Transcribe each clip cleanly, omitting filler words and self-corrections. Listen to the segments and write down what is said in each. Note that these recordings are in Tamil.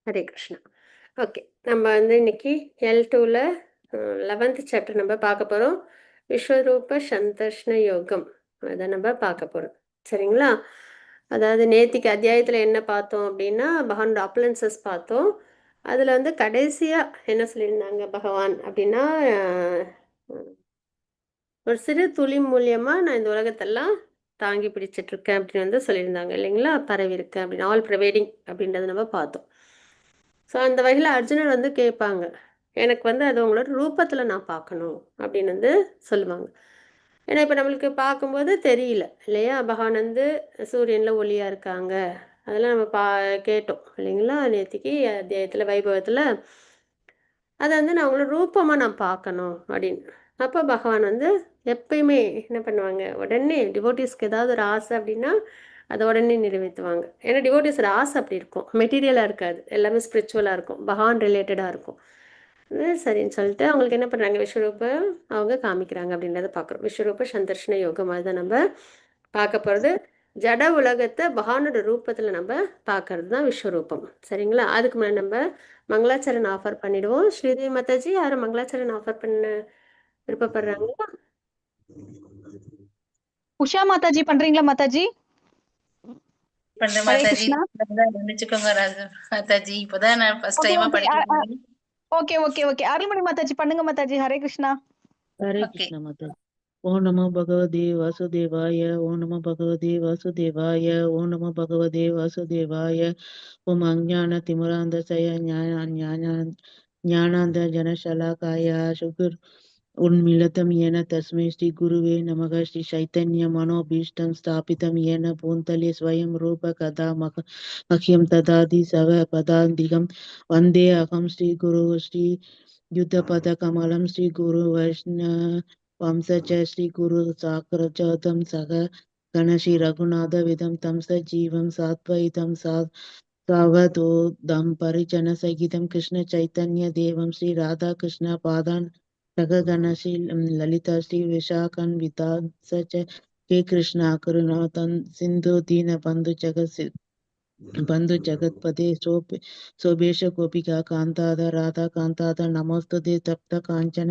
ஹரே கிருஷ்ணா. ஓகே. நம்ம வந்து இன்னைக்கு L2ல 11th சாப்டர் நம்ம பார்க்க போறோம். விஸ்வரூப சந்தர்ஷன யோகம். அத நம்ம பார்க்க போறோம். சரிங்களா? அதாவது நேத்திக்கு அத்தியாயத்துல என்ன பார்த்தோம் அப்படின்னா, பகவானோட அப்லயன்சஸ் பார்த்தோம். அதுல வந்து கடைசியா என்ன சொல்லியிருந்தாங்க பகவான் அப்படின்னா, ஒரு சிறு துளி மூலியமா நான் இந்த உலகத்தெல்லாம் தாங்கி பிடிச்சிட்டு இருக்கேன் அப்படின்னு வந்து சொல்லியிருந்தாங்க இல்லைங்களா? பரவி இருக்கேன் அப்படின்னு ஆல் ப்ரிவைடிங் அப்படின்றத நம்ம பார்த்தோம். ஸோ அந்த வகையில் அர்ஜுனன் வந்து கேட்பாங்க, எனக்கு வந்து அது உங்களோட ரூபத்தில் நான் பார்க்கணும் அப்படின்னு வந்து சொல்லுவாங்க. ஏன்னா இப்போ நம்மளுக்கு பார்க்கும்போது தெரியல இல்லையா? பகவான் வந்து சூரியனில் ஒளியாக இருக்காங்க. அதெல்லாம் நம்ம கேட்டோம் இல்லைங்களா? நேத்திக்கு அத்தியாயத்தில் வைபவத்தில் அதை வந்து நான் உங்களோட ரூபமாக நான் பார்க்கணும் அப்படின்னு. அப்போ பகவான் வந்து எப்பயுமே என்ன பண்ணுவாங்க, உடனே டிவோட்டிஸ்க்கு ஏதாவது ஒரு ஆசை அப்படின்னா அதை உடனே நிறைவேற்றுவாங்க. ஏன்னா டிவோட்டிஸோட ஆசை அப்படி இருக்கும், மெட்டீரியலாக இருக்காது, எல்லாமே ஸ்பிரிச்சுவலாக இருக்கும், பகவான் ரிலேட்டடாக இருக்கும். சரின்னு சொல்லிட்டு அவங்களுக்கு என்ன பண்ணுறாங்க, விஸ்வரூப அவங்க காமிக்கிறாங்க அப்படின்றத பார்க்குறோம். விஸ்வரூப சந்தர்ஷன யோகம் அதுதான் நம்ம பார்க்க போகிறது. ஜட உலகத்தை பகவானோட ரூபத்தில் நம்ம பார்க்கறது தான் விஸ்வரூபம். சரிங்களா? அதுக்கு முன்னாடி நம்ம மங்களாச்சரண் ஆஃபர் பண்ணிடுவோம். ஸ்ரீதேவி மாதாஜி யாரும் மங்களாச்சரண் ஆஃபர் பண்ண விருப்பப்படுறாங்களா? உஷா மாதாஜி பண்றீங்களா மாதாஜி? பண்ற ஹரே மாதாஜி. கிருஷ்ணா. மன்னிச்சுக்கோங்க மாதாஜி, இப்பதான் நான் ஃபர்ஸ்ட் டைமா படிக்கிறேன். Okay okay okay. Arulmani Mataji பண்ணுங்க மாதாஜி. ஹரே கிருஷ்ணா. ஹரே கிருஷ்ணா மாதாஜி. ஓம் நமோ பகவதே வாசுதேவாய. ஓம் நமோ பகவதே வாசுதேவாய. ஓம் நமோ பகவதே வாசுதேவாய. ஓம் அஞ்ஞான திமிராந்தசய ஞானாந்த ஜனசலாகாய சுகுர் உன்மிலிதம் येन तस्मै श्री गुरुवे नमः. श्री चैतन्य मनोभीष्टं स्थापितं येन भूतले स्वयं रूप कदा मह्यं ददाति सव पदान्तिकं वन्दे अहं श्री गुरु श्री युद्धपदकमलं श्री गुरु वंशज श्री गुरु साग्रजातं सह गण श्री रघुनाथ विदं तं सजीवं सात्वैतं सावधूतं परिजन सहितं कृष्ण चैतन्य देवं श्री राधा कृष्ण पादान् सगगण श्री ललिता श्री विशाखान्विता च हे कृष्णा करुणातं सिन्धु दीन बंधु जगतपते शोभेश गोपिका कांताद राधा कांताद नमोस्तुते तप्त कांचन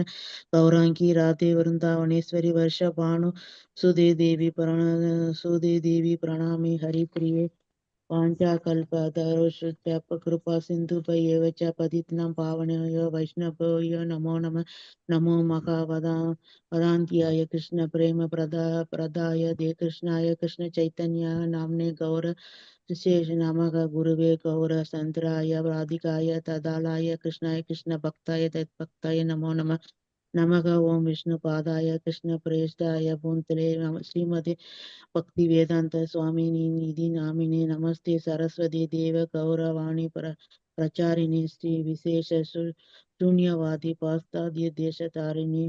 गौरांगी राधे वृंदावनेश्वरी वर्ष भानु सुदे देवी प्रणामी हरिप्रिये पाञ्चाकल्पतरुश्च कृपा सिन्धुभ्येव च पतितानां पावनेभ्यो वैष्णवेभ्यो नमो नमः. नमो वदान्त्याय कृष्ण प्रेम प्रदाय दे कृष्णाय कृष्ण चैतन्याय नाम्ने गौर विशेष नमः गुरुवे गौर संतराय राधिकाय तदालाय कृष्णाय कृष्ण भक्ताय तद्भक्ताय नमो नमः. नमः ओम विष्णुपादाय कृष्ण प्रेष्ठाय भूतले श्रीमते भक्ति वेदांत स्वामिनी निधि नामिने नमस्ते सरस्वती देव गौरवाणी प्रचारिणी श्री विशेष शून्यवादी पाश्चात्य देशतारिणी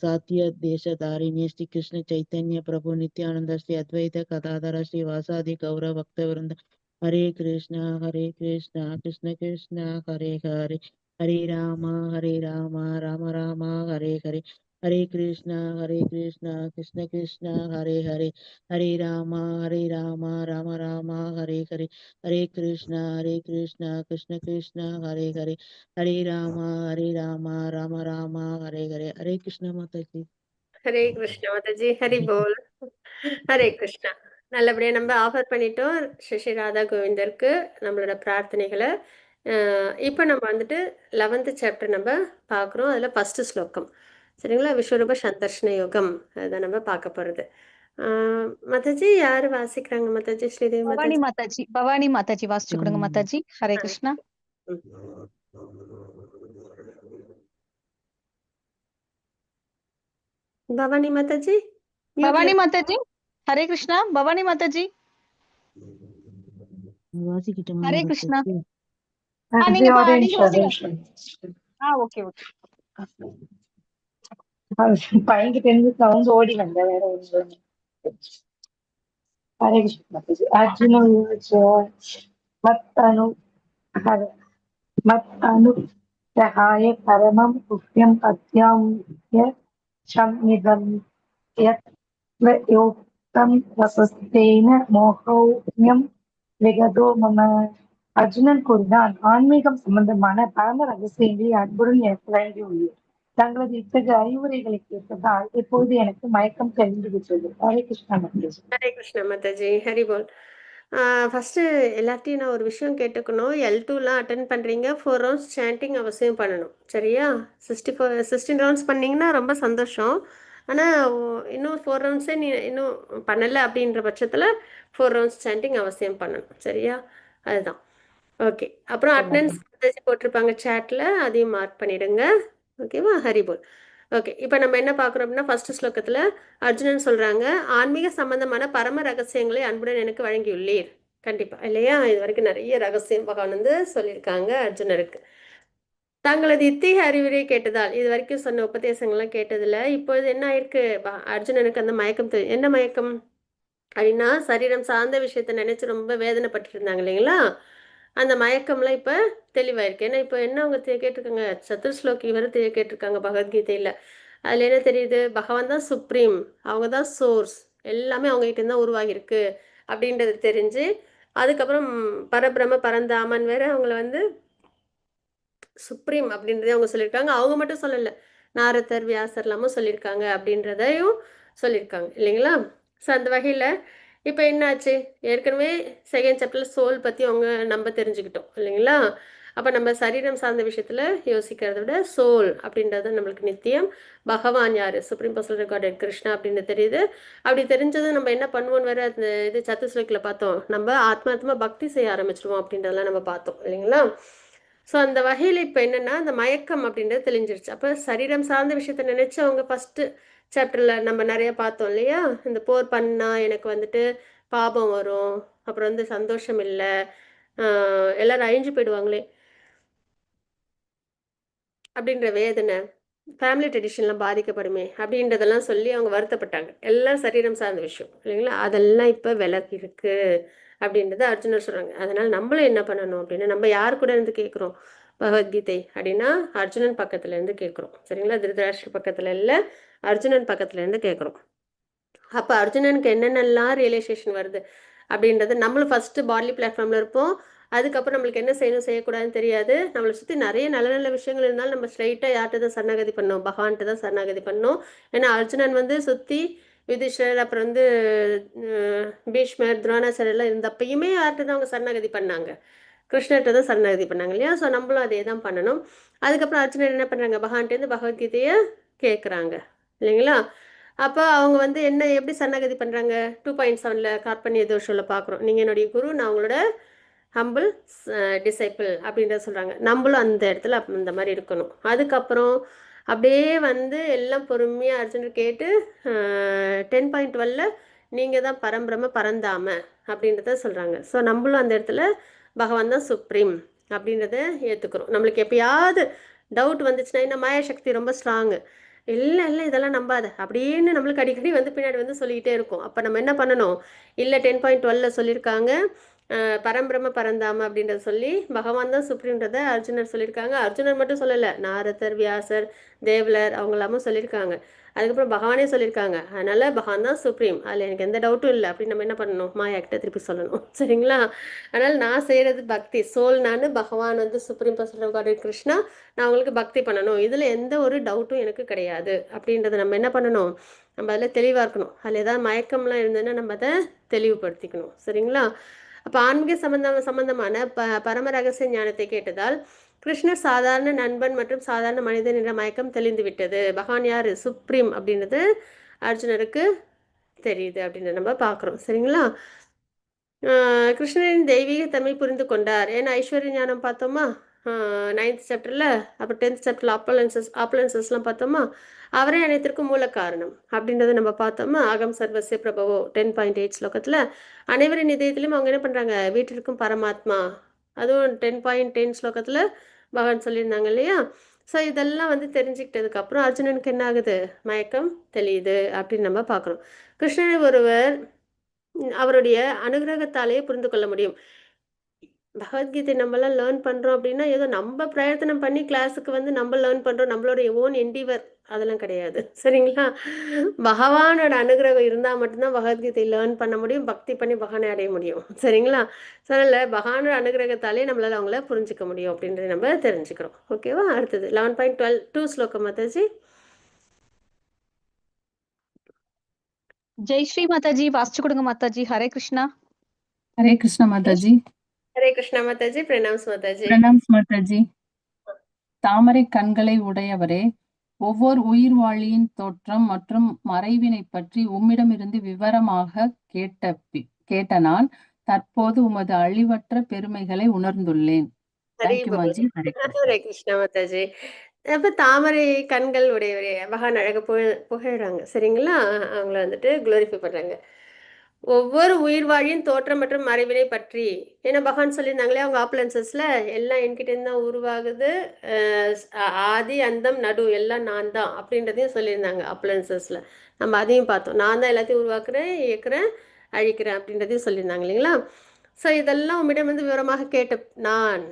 सात्य देशधारिणी श्री कृष्ण चैतन्य प्रभु नित्यानंद श्री अद्वैत कदाधर श्री वासादि गौर भक्त वृंद हरे कृष्ण कृष्ण कृष्ण हरे हरे हरे राम राम राम हरे हरे हरे कृष्ण कृष्ण कृष्ण हरे हरे हरे राम राम राम हरे हरे हरे कृष्ण कृष्ण कृष्ण हरे हरे हरे राम राम राम हरे हरे हरे कृष्ण माता जी. ஹரே கிருஷ்ணா மாதாஜி. ஹரி போல். ஹரே கிருஷ்ணா. நல்லபடியாக நம்ம ஆஃபர் பண்ணிட்டோம் ஸ்ரீ ராதா கோவிந்தருக்கு நம்மளோட பிரார்த்தனைகளை. இப்போ நம்ம வந்துட்டு 11th சாப்டர் நம்ம பார்க்குறோம். அதில் ஃபஸ்ட்டு ஸ்லோகம். சரிங்களா? விஸ்வரூப சந்தர்ஷன யோகம் அதுதான் நம்ம பார்க்க போகிறது. மாதாஜி யார் வாசிக்கிறாங்க மாதாஜி? ஸ்ரீதேவி பவானி மாதாஜி. பவானி மாதாஜி வாசிச்சு கொடுங்க மாதாஜி. ஹரே கிருஷ்ணா. பவானி மாதாஜி. பவானி மாதாஜி. ஹரே கிருஷ்ணா. பவானி மாதாஜி. வாசிக்கிட்டோமா? ஹரே கிருஷ்ணா. Okay okay. பையன்கிட்ட இருந்து சவுண்ட் ஓடி வந்த வேற ஒன்று. ஹரே கிருஷ்ணா. அர்ஜுன மத் அனுகிரகாய பரமம் புஷ்யம் பத்யாம்ய சம்மிதம் யத் யோக்தம் வசஸ்தேன மோஹோம்யம் விகதோ மம அர்ஜுனன் கூறினான், ஆன்மீகம் சம்பந்தமான பரம ரகசியங்களை அன்புடன் எனக்கு வழங்கியுள்ளேன். தங்களது இத்தகைய அறிவுரைகளை கேட்டதால் இப்போது எனக்கு மயக்கம் தெளிந்து விட்டது. ஹரே கிருஷ்ணா மாதாஜி. ஹரே கிருஷ்ணா மாதாஜி, ஹரிபோல். ஃபஸ்ட்டு எல்லாத்தையும் நான் ஒரு விஷயம் கேட்டுக்கணும். L2லாம் அட்டன் பண்ணுறீங்க, 4 ரவுண்ட்ஸ் சாண்டிங் அவசியம் பண்ணணும், சரியா? 16 ரவுண்ட்ஸ் பண்ணீங்கன்னா ரொம்ப சந்தோஷம். ஆனால் இன்னும் 4 ரவுண்ட்ஸே நீ இன்னும் பண்ணலை அப்படின்ற பட்சத்தில் 4 ரவுண்ட்ஸ் சாண்டிங் அவசியம் பண்ணணும், சரியா? அதுதான். ஓகே. அப்புறம் அட்டெண்டன்ஸ் மாதாஜி போட்டிருப்பாங்க சேட்டில், அதையும் மார்க் பண்ணிடுங்க. ஓகேவா? ஹரிபோல். ஓகே. இப்போ நம்ம என்ன பார்க்குறோம் அப்படின்னா, ஃபர்ஸ்ட் ஸ்லோகத்தில் அர்ஜுனன் சொல்றாங்க, ஆன்மீக சம்பந்தமான பரம ரகசியங்களை அன்புடன் எனக்கு வழங்கியுள்ளீர். கண்டிப்பா இல்லையா? இது வரைக்கும் நிறைய ரகசியம் பகவான் வந்து சொல்லியிருக்காங்க அர்ஜுனருக்கு. தங்களது இத்தகைய அறிவுரை கேட்டதால், இது வரைக்கும் சொன்ன உபதேசங்கள்லாம் கேட்டதுல இப்பொழுது என்ன ஆயிருக்கு, அர்ஜுனனுக்கு அந்த மயக்கம் என்ன மயக்கம் அப்படின்னா, சரீரம் சார்ந்த விஷயத்த நினைச்சு ரொம்ப வேதனைப்பட்டு இருந்தாங்க இல்லைங்களா? அந்த மயக்கம்லாம் இப்ப தெளிவாயிருக்கு. ஏன்னா இப்போ என்ன அவங்க கேட்டிருக்காங்க, சத்துர்ஸ்லோகி வரை கேட்டிருக்காங்க பகவத்கீதையில. அதுல என்ன தெரியுது, பகவான் தான் சுப்ரீம், அவங்க தான் சோர்ஸ், எல்லாமே அவங்க கிட்ட இருந்து தான் உருவாகிருக்கு அப்படின்றது தெரிஞ்சு, அதுக்கப்புறம் பரபிரம பரந்தாமன் வேற அவங்கள வந்து சுப்ரீம் அப்படின்றதே அவங்க சொல்லியிருக்காங்க. அவங்க மட்டும் சொல்லலை, நாரதர் வியாசர் எல்லாமும் சொல்லியிருக்காங்க அப்படின்றதையும் சொல்லியிருக்காங்க இல்லைங்களா? ஸோ அந்த வகையில் இப்போ என்னாச்சு, ஏற்கனவே செகண்ட் சாப்டரில் சோல் பற்றி அவங்க நம்ம தெரிஞ்சுக்கிட்டோம் இல்லைங்களா? அப்போ நம்ம சரீரம் சார்ந்த விஷயத்தில் யோசிக்கிறத விட சோல் அப்படின்றது நம்மளுக்கு நித்தியம், பகவான் யார், சுப்ரீம் பர்சனல் காட் கிருஷ்ணா அப்படின்னு தெரியுது. அப்படி தெரிஞ்சது நம்ம என்ன பண்ணுவோம்னு வேற அந்த இது சத்துஸ்லோகியில் பார்த்தோம், நம்ம ஆத்மாத்மா பக்தி செய்ய ஆரம்பிச்சிருவோம் அப்படின்றதெல்லாம் நம்ம பார்த்தோம் இல்லைங்களா? ஸோ அந்த வகையில் இப்போ என்னென்னா, அந்த மயக்கம் அப்படின்றது தெளிஞ்சிருச்சு. அப்போ சரீரம் சார்ந்த விஷயத்த நினச்சி அவங்க ஃபஸ்ட்டு சாப்டரில் நம்ம நிறைய பார்த்தோம் இல்லையா? இந்த போர் பண்ணால் எனக்கு வந்துட்டு பாபம் வரும், அப்புறம் வந்து சந்தோஷம் இல்லை, எல்லாரும் அழிஞ்சு போயிடுவாங்களே அப்படின்ற வேதனை, ஃபேமிலி ட்ரெடிஷன்லாம் பாதிக்கப்படுமே அப்படின்றதெல்லாம் சொல்லி அவங்க வருத்தப்பட்டாங்க. எல்லாம் சரீரம் சார்ந்த விஷயம் இல்லைங்களா? அதெல்லாம் இப்போ விலகி இருக்கு அப்படின்றத அர்ஜுனர் சொல்கிறாங்க. அதனால் நம்மளும் என்ன பண்ணணும் அப்படின்னா, நம்ம யார் கூட இருந்து கேட்குறோம் பகவத்கீதை அப்படின்னா, அர்ஜுனன் பக்கத்துல இருந்து கேட்குறோம், சரிங்களா? திருதராஷ்டிர பக்கத்தில் இல்லை, அர்ஜுனன் பக்கத்துல இருந்து கேட்குறோம். அப்போ அர்ஜுனனுக்கு என்னென்னலாம் ரியலைசேஷன் வருது அப்படின்றது, நம்மளும் ஃபஸ்ட்டு பாட்லி பிளாட்ஃபார்மில் இருப்போம், அதுக்கப்புறம் நம்மளுக்கு என்ன செய்யணும் செய்யக்கூடாதுன்னு தெரியாது. நம்மளை சுற்றி நிறைய நல்ல நல்ல விஷயங்கள் இருந்தாலும் நம்ம ஸ்ட்ரைட்டாக யார்கிட்ட தான் சரணாகதி பண்ணோம், பகவான்கிட்ட தான் சரணாகதி பண்ணோம். ஏன்னா அர்ஜுனன் வந்து சுற்றி யுதிஷ்டர், அப்புறம் வந்து பீஷ்மர், துரோணாச்சாரியர் எல்லாம் இருந்தப்பயுமே யார்கிட்ட தான் அவங்க சரணாகதி பண்ணாங்க, கிருஷ்ணர்கிட்ட தான் சரணாகதி பண்ணாங்க இல்லையா? ஸோ நம்மளும் அதே தான் பண்ணணும். அதுக்கப்புறம் அர்ஜுனன் என்ன பண்ணுறாங்க, பகவான்கிட்டேருந்து பகவத்கீதையை கேட்குறாங்க இல்லைங்களா? அப்போ அவங்க வந்து என்ன எப்படி சரணாகதி பண்ணுறாங்க, 2.7 கார்பண்ய தோஷத்தில் பார்க்குறோம். நீங்கள் என்னுடைய குரு, நான் உங்களோட ஹம்பிள் டிசைப்பிள் அப்படின்றத சொல்கிறாங்க. நம்மளும் அந்த இடத்துல இந்த மாதிரி இருக்கணும். அதுக்கப்புறம் அப்படியே வந்து எல்லாம் பொறுமையாக அர்ஜுனர் கேட்டு 10.12 நீங்கள் தான் பரம்பிரம பரந்தாம அப்படின்றத சொல்கிறாங்க. ஸோ நம்மளும் அந்த இடத்துல பகவான் தான் சுப்ரீம் அப்படின்றத ஏற்றுக்கிறோம். நம்மளுக்கு எப்பயாவது டவுட் வந்துச்சுன்னா, என்ன மாயாசக்தி ரொம்ப ஸ்ட்ராங்கு, இல்லை இல்லை இதெல்லாம் நம்பாத அப்படின்னு நம்மளுக்கு அடிக்கடி வந்து பின்னாடி வந்து சொல்லிக்கிட்டே இருக்கும். அப்போ நம்ம என்ன பண்ணணும், இல்லை 10.12 சொல்லியிருக்காங்க பரம்பிரம பரந்தாம அப்படின்றத சொல்லி பகவான் தான் சுப்ரீம்ன்றத அர்ஜுனர் சொல்லியிருக்காங்க. அர்ஜுனர் மட்டும் சொல்லலை, நாரதர் வியாசர் தேவலர் அவங்க எல்லாமும் சொல்லியிருக்காங்க. அதுக்கப்புறம் பகவானே சொல்லியிருக்காங்க. அதனால பகவான் தான் சுப்ரீம், அதில் எனக்கு எந்த டவுட்டும் இல்லை அப்படின்னு நம்ம என்ன பண்ணணும், மாயாக்கிட்ட திருப்பி சொல்லணும், சரிங்களா? அதனால் நான் செய்கிறது பக்தி, சோல் நான், பகவான் வந்து சுப்ரீம் பர்சனல் காட் கிருஷ்ணா, நான் அவங்களுக்கு பக்தி பண்ணணும், இதில் எந்த ஒரு டவுட்டும் எனக்கு கிடையாது அப்படின்றத நம்ம என்ன பண்ணணும், நம்ம அதில் தெளிவாக இருக்கணும். அதில் ஏதாவது மயக்கம்லாம் இருந்ததுன்னா நம்ம அதை தெளிவுபடுத்திக்கணும், சரிங்களா? அப்போ ஆன்மீக சம்பந்தமான பரம ரகசிய ஞானத்தை கேட்டதால் கிருஷ்ணர் சாதாரண நண்பன் மற்றும் சாதாரண மனிதன் என்ற மயக்கம் தெளிந்து விட்டது. பகவான் யார், சுப்ரீம் அப்படின்றது அர்ஜுனருக்கு தெரியுது அப்படின்றத நம்ம பார்க்குறோம், சரிங்களா? கிருஷ்ணரின் தெய்வீக தன்மை புரிந்து கொண்டார். ஏன்னா ஐஸ்வர்ய ஞானம் பார்த்தோமா 9th சாப்டரில், அப்புறம் 10th சாப்டரில் ஆப்பலன்சஸ்லாம் பார்த்தோமா, அவரே அனைத்திற்கும் மூல காரணம் அப்படின்றத நம்ம பார்த்தோமா. ஆகம் சர்வசிய பிரபவோ 10.8 ஸ்லோகத்தில் அனைவரின் இதயத்திலும் அவங்க என்ன பண்ணுறாங்க, வீட்டிற்கும் பரமாத்மா, அதுவும் 10.10 ஸ்லோகத்தில் பகவான் சொல்லியிருந்தாங்க இல்லையா? ஸோ இதெல்லாம் வந்து தெரிஞ்சுக்கிட்டதுக்கப்புறம் அர்ஜுனனுக்கு என்ன ஆகுது, மயக்கம் தெளியுது அப்படின்னு நம்ம பார்க்குறோம். கிருஷ்ணனை ஒருவர் அவருடைய அனுகிரகத்தாலேயே புரிந்து கொள்ள முடியும். பகவத்கீதை நம்மலாம் லேர்ன் பண்ணுறோம் அப்படின்னா ஏதோ நம்ம பிரயத்தனம் பண்ணி கிளாஸுக்கு வந்து நம்ம லேர்ன் பண்ணுறோம், நம்மளோட ஓன் என்டிவர் அதெல்லாம் கிடையாது. சரிங்களா? பகவானோட அனுகிரகம் இருந்தால் மட்டும்தான் பகவத்கீதை லேர்ன் பண்ண முடியும், பக்தி பண்ணி பகவானை அடைய முடியும். சரிங்களா? ஸோ அதனால் பகவானோட அனுகிரகத்தாலே நம்மளால் அவங்கள புரிஞ்சுக்க முடியும் அப்படின்றத நம்ம தெரிஞ்சுக்கிறோம். ஓகேவா? அடுத்தது 11.12 2 ஸ்லோகம் மாதாஜி. ஜெய் ஸ்ரீ மாதாஜி வாசிச்சு கொடுங்க மாதாஜி. ஹரே கிருஷ்ணா. ஹரே கிருஷ்ண மாதாஜி. ஹரே கிருஷ்ணா மாதாஜி. பிரணாம்ஸ் மாதாஜி. பிரணாம்ஸ் மாதாஜி. தாமரை கண்களை உடையவரே, ஒவ்வொரு உயிர் வாழியின் தோற்றம் மற்றும் மறைவினை பற்றி உம்மிடமிருந்து விவரமாக கேட்ட நான் தற்போது உமது அழிவற்ற பெருமைகளை உணர்ந்துள்ளேன். ஹரி தேங்க்யூ பகவான். மாஜி. ஹரே கிருஷ்ணா. ஹரே கிருஷ்ணா மாதாஜி. அப்போ தாமரை கண்கள் உடையவரே பகவான் அழக புகழ்றாங்க. சரிங்களா? அவங்கள வந்துட்டு குளோரிஃபை பண்ணுறாங்க. ஒவ்வொரு உயிர் வாழியின் தோற்றம் மற்றும் மறைவினை பற்றி, ஏன்னா பகவான் சொல்லியிருந்தாங்களே அவங்க ஆப்புலன்சஸில் எல்லாம் என்கிட்டேருந்து தான் உருவாகுது, ஆதி அந்தம் நடு எல்லாம் நான் தான் அப்படின்றதையும் சொல்லியிருந்தாங்க ஆப்புலன்சஸில். நம்ம அதையும் பார்த்தோம். நான் தான் எல்லாத்தையும் உருவாக்குறேன், இயக்குறேன், அழிக்கிறேன் அப்படின்றதையும் சொல்லியிருந்தாங்க இல்லைங்களா? ஸோ இதெல்லாம் உம்மிடம் வந்து விவரமாக கேட்ட நான்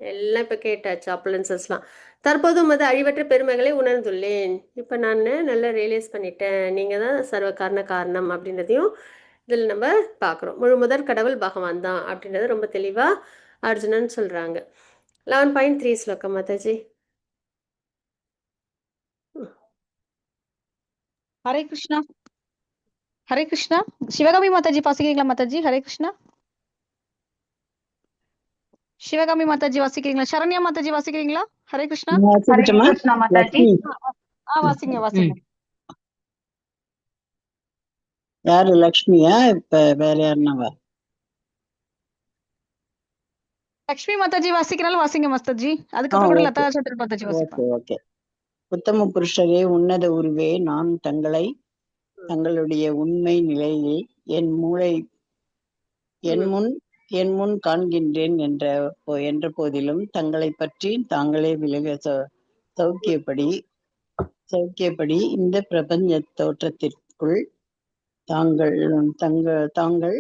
எல்லாம் இப்போ கேட்டாச்சு அப்ளன்சஸ்லாம். தற்போது உமது அழிவற்ற பெருமைகளை உணர்ந்துள்ளேன். இப்போ நான் நல்லா ரியலைஸ் பண்ணிட்டேன், நீங்கள் தான் சர்வ காரணம் அப்படின்றதையும் இதில் நம்ம பார்க்குறோம். முதற் கடவுள் பகவான் தான் அப்படின்றத ரொம்ப தெளிவாக அர்ஜுனன் சொல்கிறாங்க. 11.3 ஸ்லோகம் மாதாஜி. ஹரே கிருஷ்ணா. ஹரே கிருஷ்ணா. சிவகாமி மாதாஜி வாசிக்கிறீங்களா மாதாஜி? ஹரே கிருஷ்ணா. சிவகாமி மாதாஜி வாசிக்கிறீங்களா? சரண்யா மாதாஜி வாசிக்கிறீங்களா? ஹரே கிருஷ்ணா. ஹரே கிருஷ்ணா மாதாஜி. வாசிங்க வாசிங்க. யாரு லக்ஷ்மியா? இப்ப வேற யாருன்னாவா? லக்ஷ்மி மாதாஜி வாசிக்கிறாலும் வாசிங்க மாதாஜி. அதுக்கப்புறம் கூட லதா சந்திர மாதாஜி வாசிப்பாங்க. ஓகே. உத்தம புருஷரே, உன்னத உருவே, நான் தங்களுடைய உண்மை நிலையை என் முன் காண்கின்றேன் என்ற போதிலும் தங்களை பற்றி தாங்களே விலக சௌக்கியப்படி இந்த பிரபஞ்ச தோற்றத்திற்குள் தாங்கள்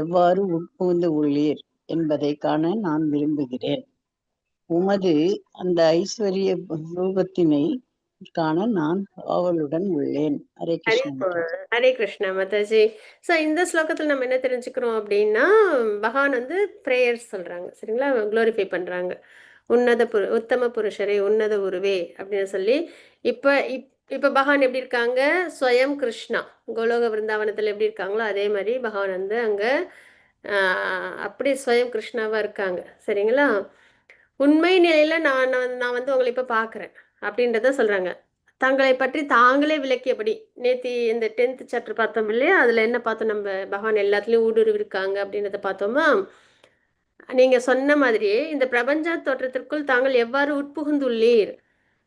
எவ்வாறு உட்புகுந்து உள்ளீர் என்பதை காண நான் விரும்புகிறேன். உமது அந்த ஐஸ்வர்ய ரூபத்தினை காண நான் ஆவலுடன் உள்ளேன். ஹரே கிருஷ்ணா. ஹரே கிருஷ்ணா மாதாஜி. ஸோ இந்த ஸ்லோகத்தில் நம்ம என்ன தெரிஞ்சுக்கிறோம் அப்படின்னா, பகவான் வந்து ப்ரேயர்ஸ் சொல்கிறாங்க. சரிங்களா? குளோரிஃபை பண்ணுறாங்க. உத்தம புருஷரே, உன்னத உருவே அப்படின்னு சொல்லி. இப்போ பகவான் எப்படி இருக்காங்க? ஸ்வயம் கிருஷ்ணா கோலோக விருந்தாவனத்தில் எப்படி இருக்காங்களோ அதே மாதிரி பகவான் வந்து அங்கே அப்படி ஸ்வயம் கிருஷ்ணாவாக இருக்காங்க. சரிங்களா? உண்மை நிலையில் நான் வந்து உங்களை இப்போ பார்க்குறேன் அப்படின்றத சொல்கிறாங்க. தங்களை பற்றி தாங்களே விளக்கியபடி. நேற்று இந்த 10th சாப்டர் பார்த்தோம் இல்லையா? அதில் என்ன பார்த்தோம்? நம்ம பகவான் எல்லாத்துலேயும் ஊடுருவி இருக்காங்க அப்படின்றத பார்த்தோமா? நீங்கள் சொன்ன மாதிரியே இந்த பிரபஞ்ச தோற்றத்திற்குள் தாங்கள் எவ்வாறு உட்புகுந்துள்ளீர்,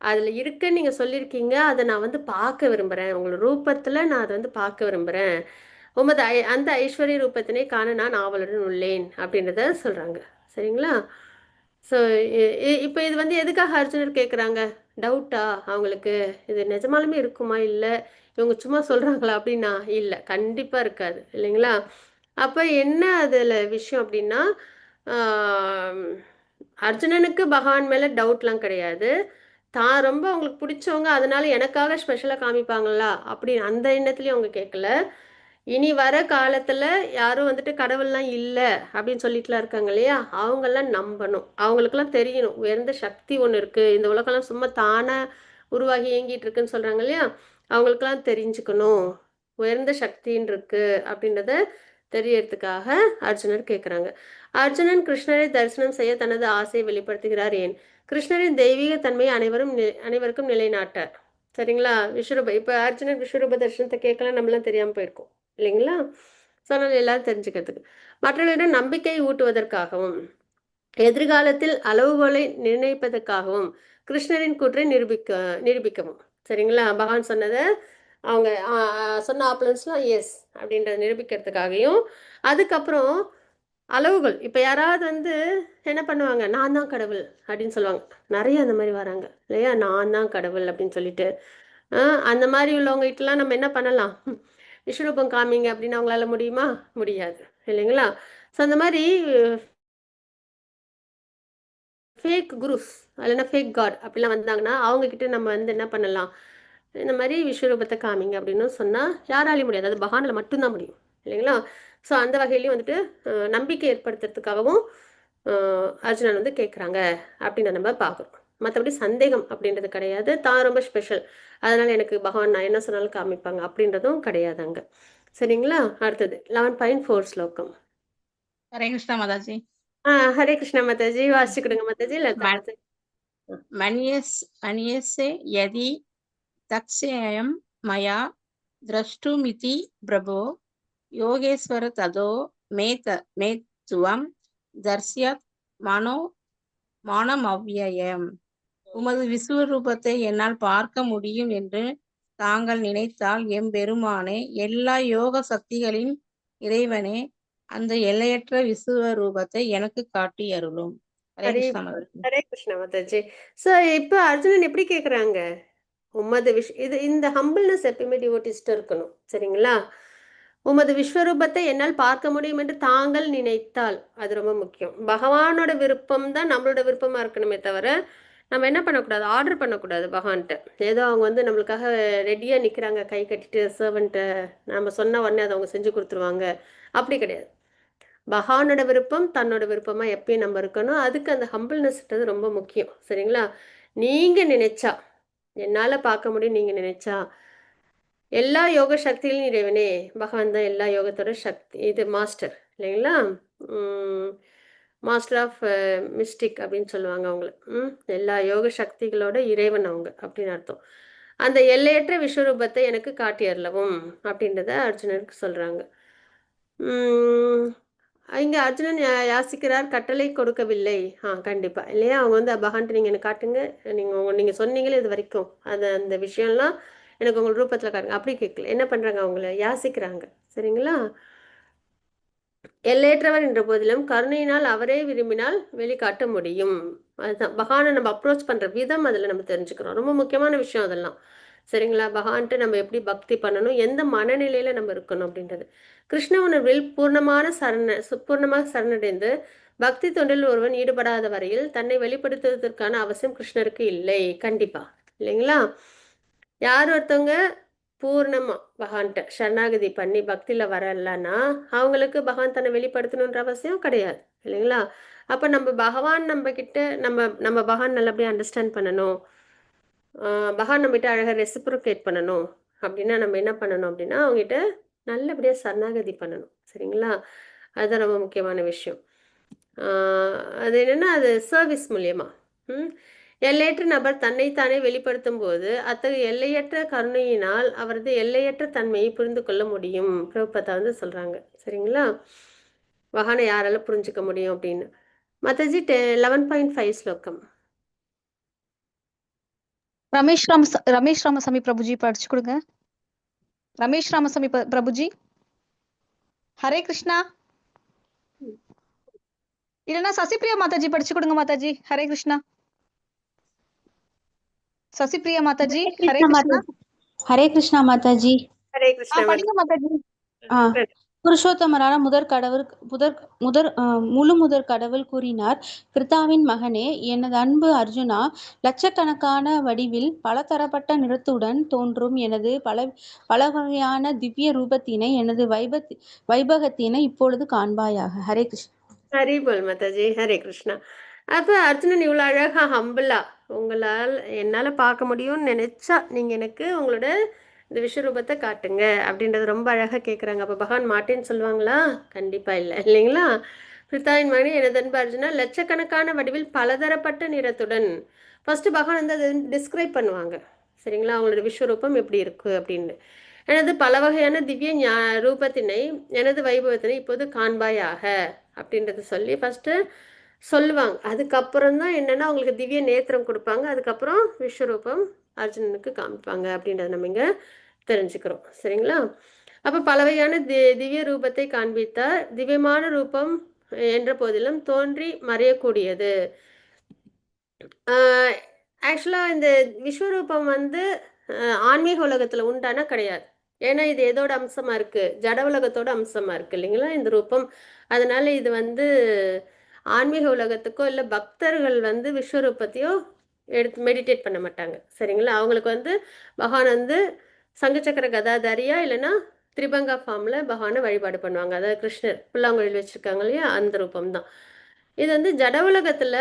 அதில் இருக்குன்னு நீங்கள் சொல்லியிருக்கீங்க. அதை நான் வந்து பார்க்க விரும்புகிறேன், உங்களோட ரூபத்தில் நான் அதை வந்து பார்க்க விரும்புகிறேன். உமது அந்த ஐஸ்வர்ய ரூபத்தினை காண நான் ஆவலுடன் உள்ளேன் அப்படின்றத சொல்கிறாங்க. சரிங்களா? ஸோ இப்போ இது வந்து எதுக்காக அர்ஜுனர் கேட்குறாங்க? டவுட்டா அவங்களுக்கு? இது நிஜமாலுமே இருக்குமா, இல்லை இவங்க சும்மா சொல்கிறாங்களா அப்படின்னா? இல்லை, கண்டிப்பாக இருக்காது இல்லைங்களா? அப்போ என்ன அதில் விஷயம் அப்படின்னா, அர்ஜுனனுக்கு பகவான் மேலே டவுட்லாம் கிடையாது. தான் ரொம்ப அவங்களுக்கு பிடிச்சவங்க, அதனால எனக்காக ஸ்பெஷலாக காமிப்பாங்களா அப்படின்னு அந்த எண்ணத்துலேயும் அவங்க கேட்கல. இனி வர காலத்தில் யாரும் வந்துட்டு கடவுள்லாம் இல்லை அப்படின்னு சொல்லிட்டுலாம் இருக்காங்க இல்லையா? அவங்கெல்லாம் நம்பணும், அவங்களுக்கெல்லாம் தெரியணும் உயர்ந்த சக்தி ஒன்று இருக்குது, இந்த உலகம்லாம் சும்மா தானாக உருவாகி இயங்கிட்டு இருக்குன்னு சொல்கிறாங்க இல்லையா? அவங்களுக்கெல்லாம் தெரிஞ்சுக்கணும் உயர்ந்த சக்தின்னு இருக்குது அப்படின்றத தெரியறதுக்காக அர்ஜுனர் கேட்குறாங்க. அர்ஜுனன் கிருஷ்ணரை தரிசனம் செய்ய தனது ஆசையை வெளிப்படுத்துகிறார். ஏன்? கிருஷ்ணரின் தெய்வீக தன்மையை அனைவருக்கும் நிலைநாட்டார். சரிங்களா? விஸ்வரூப இப்போ அர்ஜுனன் விஸ்வரூப தரிசனத்தை கேட்கலாம், நம்மளாம் தெரியாமல் போயிருக்கோம் இல்லைங்களா? சொன்னால் எல்லாரும் தெரிஞ்சுக்கிறதுக்கு, மற்றவர்களிடம் நம்பிக்கை ஊட்டுவதற்காகவும் எதிர்காலத்தில் அளவுகோலை நிர்ணயிப்பதற்காகவும் கிருஷ்ணரின் கூற்றை நிரூபிக்கவும். சரிங்களா? பகவான் சொன்னதை அவங்க சொன்ன ஆப்லன்ஸ்லாம் எஸ் அப்படின்றத நிரூபிக்கிறதுக்காகவும், அதுக்கப்புறம் அளவுகள். இப்போ யாராவது வந்து என்ன பண்ணுவாங்க? நான் தான் கடவுள் அப்படின்னு சொல்லுவாங்க. நிறைய அந்த மாதிரி வராங்க இல்லையா? நான் தான் கடவுள் அப்படின்னு சொல்லிட்டு அந்த மாதிரி உள்ளவங்ககிட்டலாம் நம்ம என்ன பண்ணலாம்? விஸ்வரூபம் காமிங்க அப்படின்னு அவங்களால முடியுமா? முடியாது இல்லைங்களா? ஸோ அந்த மாதிரி ஃபேக் குருஸ் இல்லைன்னா ஃபேக் காட் அப்படிலாம் வந்தாங்கன்னா அவங்கக்கிட்ட நம்ம வந்து என்ன பண்ணலாம், இந்த மாதிரி விஸ்வரூபத்தை காமிங்க அப்படின்னு சொன்னால் யாராலையும் முடியாது, அது பகவானில் மட்டும்தான் முடியும் இல்லைங்களா. ஸோ அந்த வகையிலையும் வந்துட்டு நம்பிக்கை ஏற்படுத்துறதுக்காகவும் அர்ஜுனன் வந்து கேட்குறாங்க அப்படின்னு நம்ம பார்க்குறோம். மற்றபடி சந்தேகம் அப்படின்றது கிடையாது, தான் ரொம்ப ஸ்பெஷல் அதனால் எனக்கு பகவான் நான் என்ன சொன்னாலும் காமிப்பாங்க அப்படின்றதும் கிடையாது அங்கே. சரிங்களா. அடுத்தது 11.4 ஸ்லோகம். ஹரே கிருஷ்ணா மாதாஜி. ஹரே கிருஷ்ணா மாதாஜி, வாசிச்சு கொடுங்க மாதாஜி. லதா ம- மாதாஜி. மன்யஸ்ய யதி தக்ஷயம் மயா द्रष्टुमिति प्रभो योगेश्वर तदो मे त्वं दर्शयत् மனோ மானமவ்யயம். உமது விஸ்வரூபத்தை என்னால் பார்க்க முடியும் என்று தாங்கள் நினைத்தால் எம்பெருமானே, எல்லா யோக சக்திகளின் இறைவனே, அந்த எல்லையற்ற விஸ்வரூபத்தை எனக்கு காட்டி அருளும். ஹரே ஹரே கிருஷ்ணா மாதாஜி. ஹரே கிருஷ்ணா மாதாஜி. ஸோ இப்போ அர்ஜுனன் எப்படி கேட்குறாங்க, உமது இது இந்த ஹம்பிள்னஸ் எப்பயுமே டிவோட்டிஸ்ட் இருக்கணும். சரிங்களா. உமது விஸ்வரூபத்தை என்னால் பார்க்க முடியும் என்று தாங்கள் நினைத்தால், அது ரொம்ப முக்கியம். பகவானோட விருப்பம் தான் நம்மளோட விருப்பமா இருக்கணுமே தவிர நம்ம என்ன பண்ணக்கூடாது, ஆர்டர் பண்ணக்கூடாது பகவான்கிட்ட. ஏதோ அவங்க வந்து நம்மளுக்காக ரெடியாக நிற்கிறாங்க கை கட்டிட்டு சர்வெண்ட்டை, நம்ம சொன்ன உடனே அதை அவங்க செஞ்சு கொடுத்துருவாங்க, அப்படி கிடையாது. பகவானோட விருப்பம் தன்னோட விருப்பமா எப்பயும் நம்ம இருக்கணும். அதுக்கு அந்த ஹம்பிள்னஸ்ன்றது ரொம்ப முக்கியம். சரிங்களா. நீங்க நினைச்சா, என்னால பார்க்க முடியும் நீங்க நினைச்சா, எல்லா யோக சக்தியிலும் இறைவனே, பகவான் தான் எல்லா யோகத்தோட சக்தி, இது மாஸ்டர் இல்லைங்களா. மாஸ்டர் ஆஃப் மிஸ்டிக் அப்படின்னு சொல்லுவாங்க அவங்கள. எல்லா யோக சக்திகளோட இறைவன் அவங்க அப்படின்னு அர்த்தம். அந்த எல்லையற்ற விஸ்வரூபத்தை எனக்கு காட்டி அருளவும் அப்படின்றத அர்ஜுனனுக்கு சொல்றாங்க. இங்க அர்ஜுனன் யாசிக்கிறார், கட்டளை கொடுக்கவில்லை. கண்டிப்பா இல்லையா. அவங்க வந்து பகவான்ட்டு நீங்க எனக்கு காட்டுங்க, நீங்க சொன்னீங்களே இது வரைக்கும் அந்த விஷயம்லாம் எனக்கு உங்க ரூபத்துல காட்டுங்க, அப்படி கேட்கல. என்ன பண்றாங்க, அவங்கள யாசிக்கிறாங்க. சரிங்களா. எல்லையற்றவர் என்ற போதிலும் கருணையினால் அவரே விரும்பினால் வெளிக்காட்ட முடியும். அதுதான் பகவானை நம்ம அப்ரோச் பண்ற விதம் அதில் நம்ம தெரிஞ்சுக்கிறோம். ரொம்ப முக்கியமான விஷயம் அதெல்லாம். சரிங்களா. பகவான்ட்டு நம்ம எப்படி பக்தி பண்ணணும், எந்த மனநிலையில நம்ம இருக்கணும் அப்படின்றது. கிருஷ்ண உணர்வில் பூர்ணமாக சரணடைந்து பக்தி தொண்டில் ஒருவன் ஈடுபடாத வரையில் தன்னை வெளிப்படுத்துவதற்கான அவசியம் கிருஷ்ணருக்கு இல்லை. கண்டிப்பா இல்லைங்களா. யார் ஒருத்தவங்க பூர்ணமா பகவான்கிட்ட சரணாகதி பண்ணி பக்தியில வரலன்னா அவங்களுக்கு பகவான் தன்னை வெளிப்படுத்தணுன்ற அவசியம் கிடையாது இல்லைங்களா. அப்ப நம்ம பகவான் நம்ம கிட்ட நம்ம பகவான் நல்லபடியா அண்டர்ஸ்டாண்ட் பண்ணணும், பகவான் நம்ம கிட்ட அழகா ரெசிப்ரோகேட் பண்ணணும் அப்படின்னா நம்ம என்ன பண்ணணும் அப்படின்னா அவங்ககிட்ட நல்லபடியா சரணாகதி பண்ணணும். சரிங்களா. அதுதான் ரொம்ப முக்கியமான விஷயம். அது என்னன்னா அது சர்வீஸ் மூலியமா. எல்லையற்ற நபர் தன்னைத்தானே வெளிப்படுத்தும் போது அத்தகைய எல்லையற்ற கருணையினால் அவரது எல்லையற்ற தன்மையை புரிந்து கொள்ள முடியும். பிரபுபதா வந்து சொல்றாங்க. சரிங்களா. பகவானை யாரால புரிஞ்சுக்க முடியும் அப்படின்னு. மாதாஜி 11.5 ஸ்லோகம். ரமேஷ் ராமசாமி பிரபுஜி படிச்சு கொடுங்க. ரமேஷ் ராமசாமி பிரபுஜி. ஹரே கிருஷ்ணா. இல்லைன்னா சசிபிரியா மாதாஜி படிச்சு கொடுங்க மாதாஜி. ஹரே கிருஷ்ணா. சசிபிரியா மாதாஜி. ஹரே கிருஷ்ணா. ஹரே கிருஷ்ணா மாதாஜி. ஹரே கிருஷ்ணா படிங்க மாதாஜி. புருஷோத்தமரான முழு முதற் கடவுள் கூறினார், கிருத்தாவின் மகனே, எனது அன்பு அர்ஜுனா, லட்சக்கணக்கான வடிவில் பலதரப்பட்ட நிறத்துடன் தோன்றும் எனது பல வகையான திவ்ய ரூபத்தினை, எனது வைபகத்தினை இப்பொழுது காண்பாயாக. ஹரே கிருஷ்ணா. ஹரி போல் மாதாஜி. ஹரே கிருஷ்ணா. அப்ப அர்ஜுனன் இவ்வளவு அழகா ஹம்பிளா, உங்களால் என்னால பார்க்க முடியும்னு நினைச்சா நீங்க எனக்கு உங்களோட இந்த விஸ்வரூபத்தை காட்டுங்க அப்படின்றது ரொம்ப அழகா கேட்குறாங்க. அப்போ பகவான் மாட்டேன்னு சொல்லுவாங்களா? கண்டிப்பா இல்லை இல்லைங்களா. பிரித்தாவின் மகனே, எனது அன்பு அர்ஜுனா, லட்சக்கணக்கான வடிவில் பலதரப்பட்ட நிறத்துடன் ஃபர்ஸ்ட் பகவான் வந்து அதை டிஸ்கிரைப் பண்ணுவாங்க. சரிங்களா. அவங்களோட விஸ்வரூபம் எப்படி இருக்கு அப்படின்னு. எனது பல வகையான திவ்ய ரூபத்தினை, எனது வைபவத்தினை இப்போது காண்பாயாக அப்படின்றத சொல்லி ஃபர்ஸ்ட் சொல்லுவாங்க. அதுக்கப்புறம் தான் என்னன்னா அவங்களுக்கு திவ்ய நேத்திரம் கொடுப்பாங்க. அதுக்கப்புறம் விஸ்வரூபம் அர்ஜுனனுக்கு காமிப்பாங்க அப்படின்றத நம்ம இங்க தெரிஞ்சுக்கிறோம். சரிங்களா. அப்ப பல வகையான திவ்ய ரூபத்தை காண்பித்தார். திவ்யமான ரூபம் என்ற போதிலும் தோன்றி மறையக்கூடியது. ஆக்சுவலா இந்த விஸ்வரூபம் வந்து ஆன்மீக உலகத்துல உண்டானா கிடையாது. ஏன்னா இது எதோட அம்சமா இருக்கு, ஜட உலகத்தோட அம்சமா இருக்கு இல்லைங்களா இந்த ரூபம். அதனால இது வந்து ஆன்மீக உலகத்துக்கோ இல்லை பக்தர்கள் வந்து விஸ்வரூபத்தையோ எடுத்து மெடிடேட் பண்ண மாட்டாங்க. சரிங்களா? அவங்களுக்கு வந்து பகவான் வந்து சங்கச்சக்கர கதாதாரியா இல்லைன்னா திரிபங்கா ஃபார்மில் பகவானை வழிபாடு பண்ணுவாங்க. அதாவது கிருஷ்ணர் புல்லாங்குழல் வச்சுருக்காங்க இல்லையா, அந்த ரூபம் தான் இது. வந்து ஜட உலகத்தில்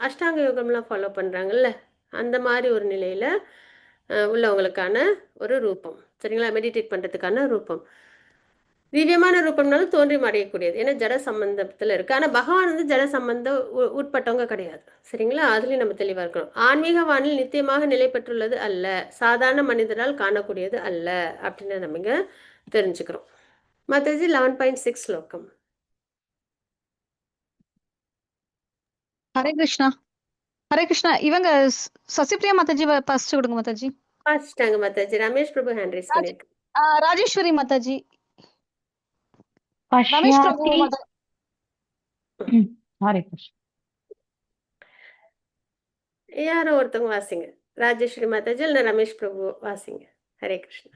அஷ்டாங்க யோகம்லாம் ஃபாலோ பண்ணுறாங்கல்ல, அந்த மாதிரி ஒரு நிலையில் உள்ளவங்களுக்கான ஒரு ரூபம். சரிங்களா? மெடிடேட் பண்ணுறதுக்கான ரூபம். திவ்யமான ரூபம்னாலும் தோன்றி மறையக்கூடியது, ஏன்னா ஜட சம்பந்தத்தில் இருக்குது. ஆனால் பகவான் வந்து ஜட சம்பந்தம் உட்பட்டவங்க கிடையாது. சரிங்களா? அதுலேயும் நம்ம தெளிவாக இருக்கணும். ஆன்மீக வானில் நித்தியமாக நிலை பெற்றுள்ளது அல்ல, சாதாரண மனிதரால் காணக்கூடியது அல்ல அப்படின்னு நம்ம இங்கே தெரிஞ்சுக்கிறோம். மாதாஜி 11.6 ஸ்லோகம். ஹரே கிருஷ்ணா. ஹரே கிருஷ்ணா. இவங்க சசிப்ரியா மாதாஜி ஃபர்ஸ்ட் கொடுங்க மாதாஜி. வாசிட்டாங்க மாதாஜி. ரமேஷ் பிரபு ஹேண்ட் ரைஸ் பண்ணிருக்கு. ராஜேஸ்வரி மாதாஜி. ரமேஷ் பிரபு பஷ்யாதி மாதாஜி. ஹரே கிருஷ்ணா. யாரோ ஒருத்தவங்க வாசிங்க. ராஜேஸ்வரி மாதாஜி இல்லை ரமேஷ் பிரபு வாசிங்க. ஹரே கிருஷ்ணா.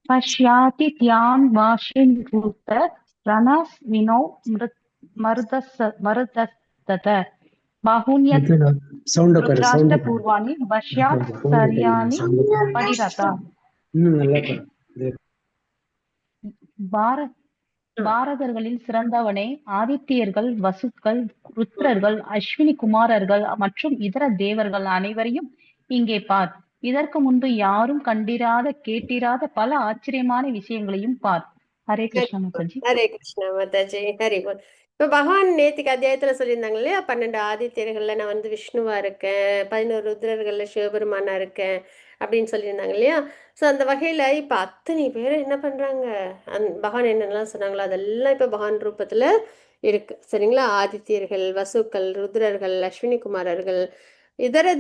பஷ்யாதி தியான் வாஷின் பூத்த ரணஸ் வினோ மருதஸ்தத பாஹுன்யத் சவுண்ட் ருத்ராஷ்ட பூர்வாணி பஷ்யாத் சரியானி படிரதா. பாரதர்களில் சிறந்தவனே, ஆதித்யர்கள், வசுக்கள், ருத்ரர்கள், அஸ்வினி குமாரர்கள் மற்றும் இதர தேவர்கள் அனைவரையும் இங்கே பார். இதற்கு முன்பு யாரும் கண்டிராத கேட்டிராத பல ஆச்சரியமான விஷயங்களையும் பார். ஹரே கிருஷ்ணா மாதாஜி. ஹரே கிருஷ்ணா மாதாஜி. ஹரி போல். இப்போ பகவான் நேத்திக்கு அத்தியாயத்தில் சொல்லியிருந்தாங்க இல்லையா, 12 ஆதித்யர்களில் நான் வந்து விஷ்ணுவா இருக்கேன், 11 ருத்ரர்களில் சிவபெருமானா இருக்கேன் அப்படின்னு சொல்லியிருந்தாங்க இல்லையா. ஸோ அந்த வகையில் இப்போ அத்தனை பேர் என்ன பண்ணுறாங்க, பகவான் என்னென்னலாம் சொன்னாங்களோ அதெல்லாம் இப்போ பகவான் ரூபத்தில் இருக்குது. சரிங்களா? ஆதித்யர்கள், வசுக்கள், ருத்ரர்கள், அஸ்வினி குமாரர்கள், இதர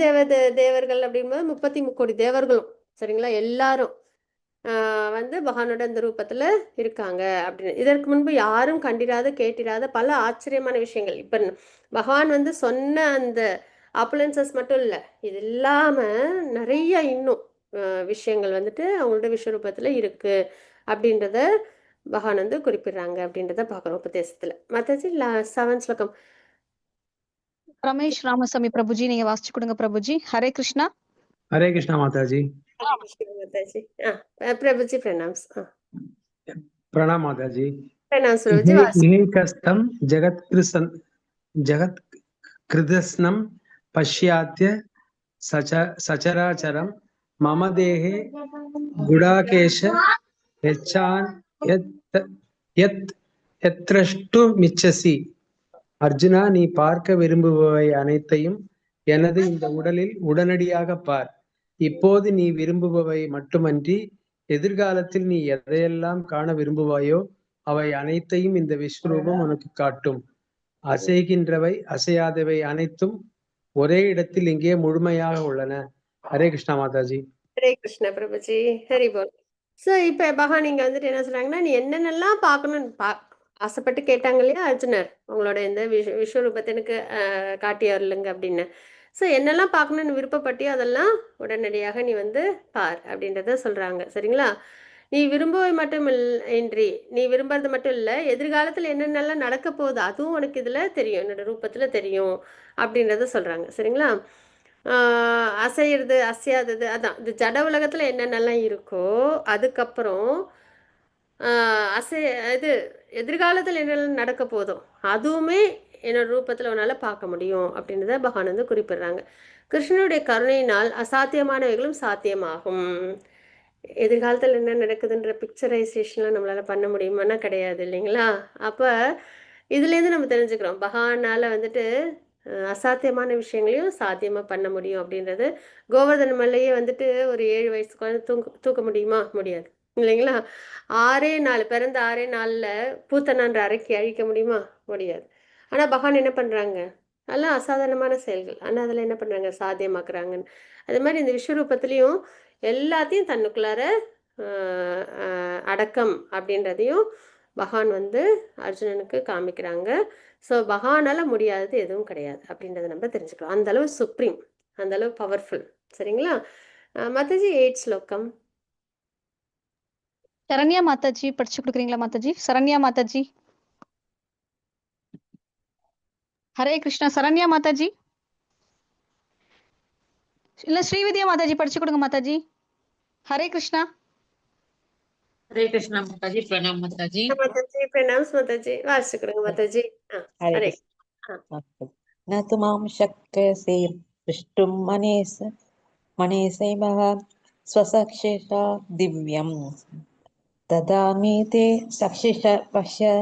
தேவர்கள் அப்படிங்கும்போது 33 கோடி தேவர்களும். சரிங்களா? எல்லாரும் வந்து பகவானோட இந்த ரூபத்தில் இருக்காங்க அப்படின்னு. இதற்கு முன்பு யாரும் கண்டிராத கேட்டிராத பல ஆச்சரியமான விஷயங்கள். இப்போ பகவான் வந்து சொன்ன அந்த ஆப்புலன்சஸ் மட்டும் இல்லை, இது இல்லாமல் நிறைய இன்னும் விஷயங்கள் வந்துட்டு அவங்களோட விஸ்வரூபத்தில் இருக்குது அப்படின்றத பகவான் வந்து குறிப்பிடுறாங்க அப்படின்றத பார்க்குறோம் உபதேசத்தில். மாதாஜி 7 ஸ்லோகம். ரமேஷ் ராமசாமி பிரபுஜி நீங்க வாசிச்சு கொடுங்க பிரபுஜி. ஹரே கிருஷ்ணா. ஹரே கிருஷ்ணா மாதாஜி. மாதாஜி பிரபுஜி பிரணாம்ஸ். பிரணாம் மாதாஜி. பிரணாம்ஸ் பிரபுஜி. ஏகஸ்தம் ஜகத் கிருதஸ்னம் பஷ்யாத்ய சச்சராச்சரம் மம தேஹே குடாகேஷ யச்சான் யத்ரஷ்டு மிச்சசி. அர்ஜுனா, நீ பார்க்க விரும்புபவை அனைத்தையும் எனது இந்த உடலில் உடனடியாக பார். இப்போது நீ விரும்புபவை மட்டுமன்றி எதிர்காலத்தில் நீ எதையெல்லாம் காண விரும்புவாயோ அவை அனைத்தையும் இந்த விஸ்வரூபம் உனக்கு காட்டும். அசைகின்றவை அசையாதவை அனைத்தும் ஒரே இடத்தில் இங்கே முழுமையாக உள்ளன. ஹரே கிருஷ்ணா மாதாஜி. ஹரே கிருஷ்ணா பிரபுஜி. ஹரி போல். ஸோ இப்போ பகவான் இங்கே வந்துட்டு என்ன சொல்றாங்கன்னா, நீ என்னென்னலாம் பார்க்கணும்னு ஆசைப்பட்டு கேட்டாங்க இல்லையா அர்ஜுனர், உங்களோட இந்த விஸ்வரூபத்தை எனக்கு காட்டி அருளுங்க அப்படின்னு. ஸோ என்னெல்லாம் பார்க்கணுன்னு விருப்பப்பட்டியோ அதெல்லாம் உடனடியாக நீ வந்து பார் அப்படின்றத சொல்கிறாங்க. சரிங்களா? நீ விரும்புவை மட்டும் இன்றி, நீ விரும்புறது மட்டும் இல்லை, எதிர்காலத்தில் என்னென்னலாம் நடக்க போகுது அதுவும் உனக்கு இதில் தெரியும், என்னோட ரூபத்தில் தெரியும் அப்படின்றத சொல்கிறாங்க. சரிங்களா? அசையிறது அசையாதது அதான் இந்த ஜட உலகத்தில் என்னென்னலாம் இருக்கோ, அதுக்கப்புறம் இது எதிர்காலத்தில் என்னெல்லாம் நடக்க போதும் அதுவுமே என்னோட ரூபத்தில் உன்னால் பார்க்க முடியும் அப்படின்றத பகவான் வந்து குறிப்பிடுறாங்க. கிருஷ்ணனுடைய கருணையினால் அசாத்தியமானவைகளும் சாத்தியமாகும். எதிர்காலத்தில் என்ன நடக்குதுன்ற பிக்சரைசேஷன்லாம் நம்மளால் பண்ண முடியுமானா கிடையாது இல்லைங்களா. அப்போ இதுலேருந்து நம்ம தெரிஞ்சுக்கிறோம் பகவானால் வந்துட்டு அசாத்தியமான விஷயங்களையும் சாத்தியமாக பண்ண முடியும் அப்படின்றது. கோவர்தன மலையே வந்துட்டு ஒரு 7 வயசு குழந்தை தூக்க முடியுமா? முடியாது இல்லைங்களா. 6 நாள் பிறந்த 6 நாளில் பூத்தனான்ற அறைக்கு அழிக்க முடியுமா? முடியாது. ஆனால் பகவான் என்ன பண்ணுறாங்க, அதெல்லாம் அசாதாரணமான செயல்கள், ஆனால் அதில் என்ன பண்ணுறாங்க, சாத்தியமாக்குறாங்கன்னு. அது மாதிரி இந்த விஸ்வரூபத்துலேயும் எல்லாத்தையும் தன்னுக்குள்ளார அடக்கம் அப்படின்றதையும் பகவான் வந்து அர்ஜுனனுக்கு காமிக்கிறாங்க. ஸோ பகவானால் முடியாதது எதுவும் கிடையாது அப்படின்றத நம்ம தெரிஞ்சுக்கலாம். அந்தளவு சுப்ரீம், அந்தளவு பவர்ஃபுல். சரிங்களா? மாதாஜி 8 ஸ்லோகம். சரண்யா மாதாஜி படிச்சு கொடுக்குறீங்களா மாதாஜி? சரண்யா மாதாஜி. ஹரே கிருஷ்ணா. சரண்யா மாதாஜி. இல்ல ஸ்ரீவித்யா மாதாஜி படிச்சு கொடுங்க மாதாஜி. ஹரே கிருஷ்ணா. हरे कृष्णा माताजी प्रणाम माताजी மாதாஜி பிரணாம்ஸ் மாதாஜி வாசிச்சு கொடுங்க மாதாஜி. हरे ஹரே कृष्ण न तु मां शक्यसे द्रष्टुं मनेसैव स्वचक्षुषा दिव्यं ददामि ते चक्षुष पश्य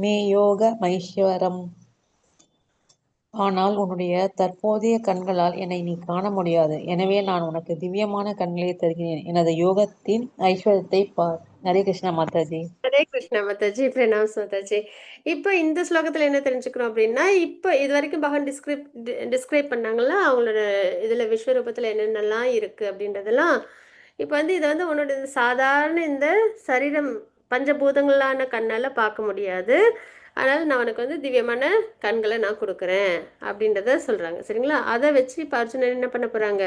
मे யோகமைஸ்வரம். ஆனால் உன்னுடைய தற்போதைய கண்களால் என்னை நீ காண முடியாது. எனவே நான் உனக்கு திவ்யமான கண்களை தருகிறேன். எனது யோகத்தின் ஐஸ்வர்யத்தை பார். ஹரே கிருஷ்ணா மாதாஜி. ஹரே கிருஷ்ணா மாதாஜி பிரணாம்ஸ் மாதாஜி. இப்போ இந்த ஸ்லோகத்துல என்ன தெரிஞ்சுக்கிறோம் அப்படின்னா, இப்போ இது வரைக்கும் பகவான் டிஸ்கிரைப் பண்ணாங்கல்ல அவங்களோட இதுல விஸ்வரூபத்துல என்னென்னலாம் இருக்கு அப்படின்றதெல்லாம். இப்போ வந்து இதை வந்து உன்னோட சாதாரண இந்த சரீரம் பஞ்சபூதங்களான கண்ணால பார்க்க முடியாது. அதனால நான் உனக்கு வந்து திவ்யமான கண்களை நான் கொடுக்குறேன் அப்படின்றத சொல்றாங்க. சரிங்களா? அதை வச்சு இப்போ அர்ஜுனன் என்ன பண்ண போறாங்க,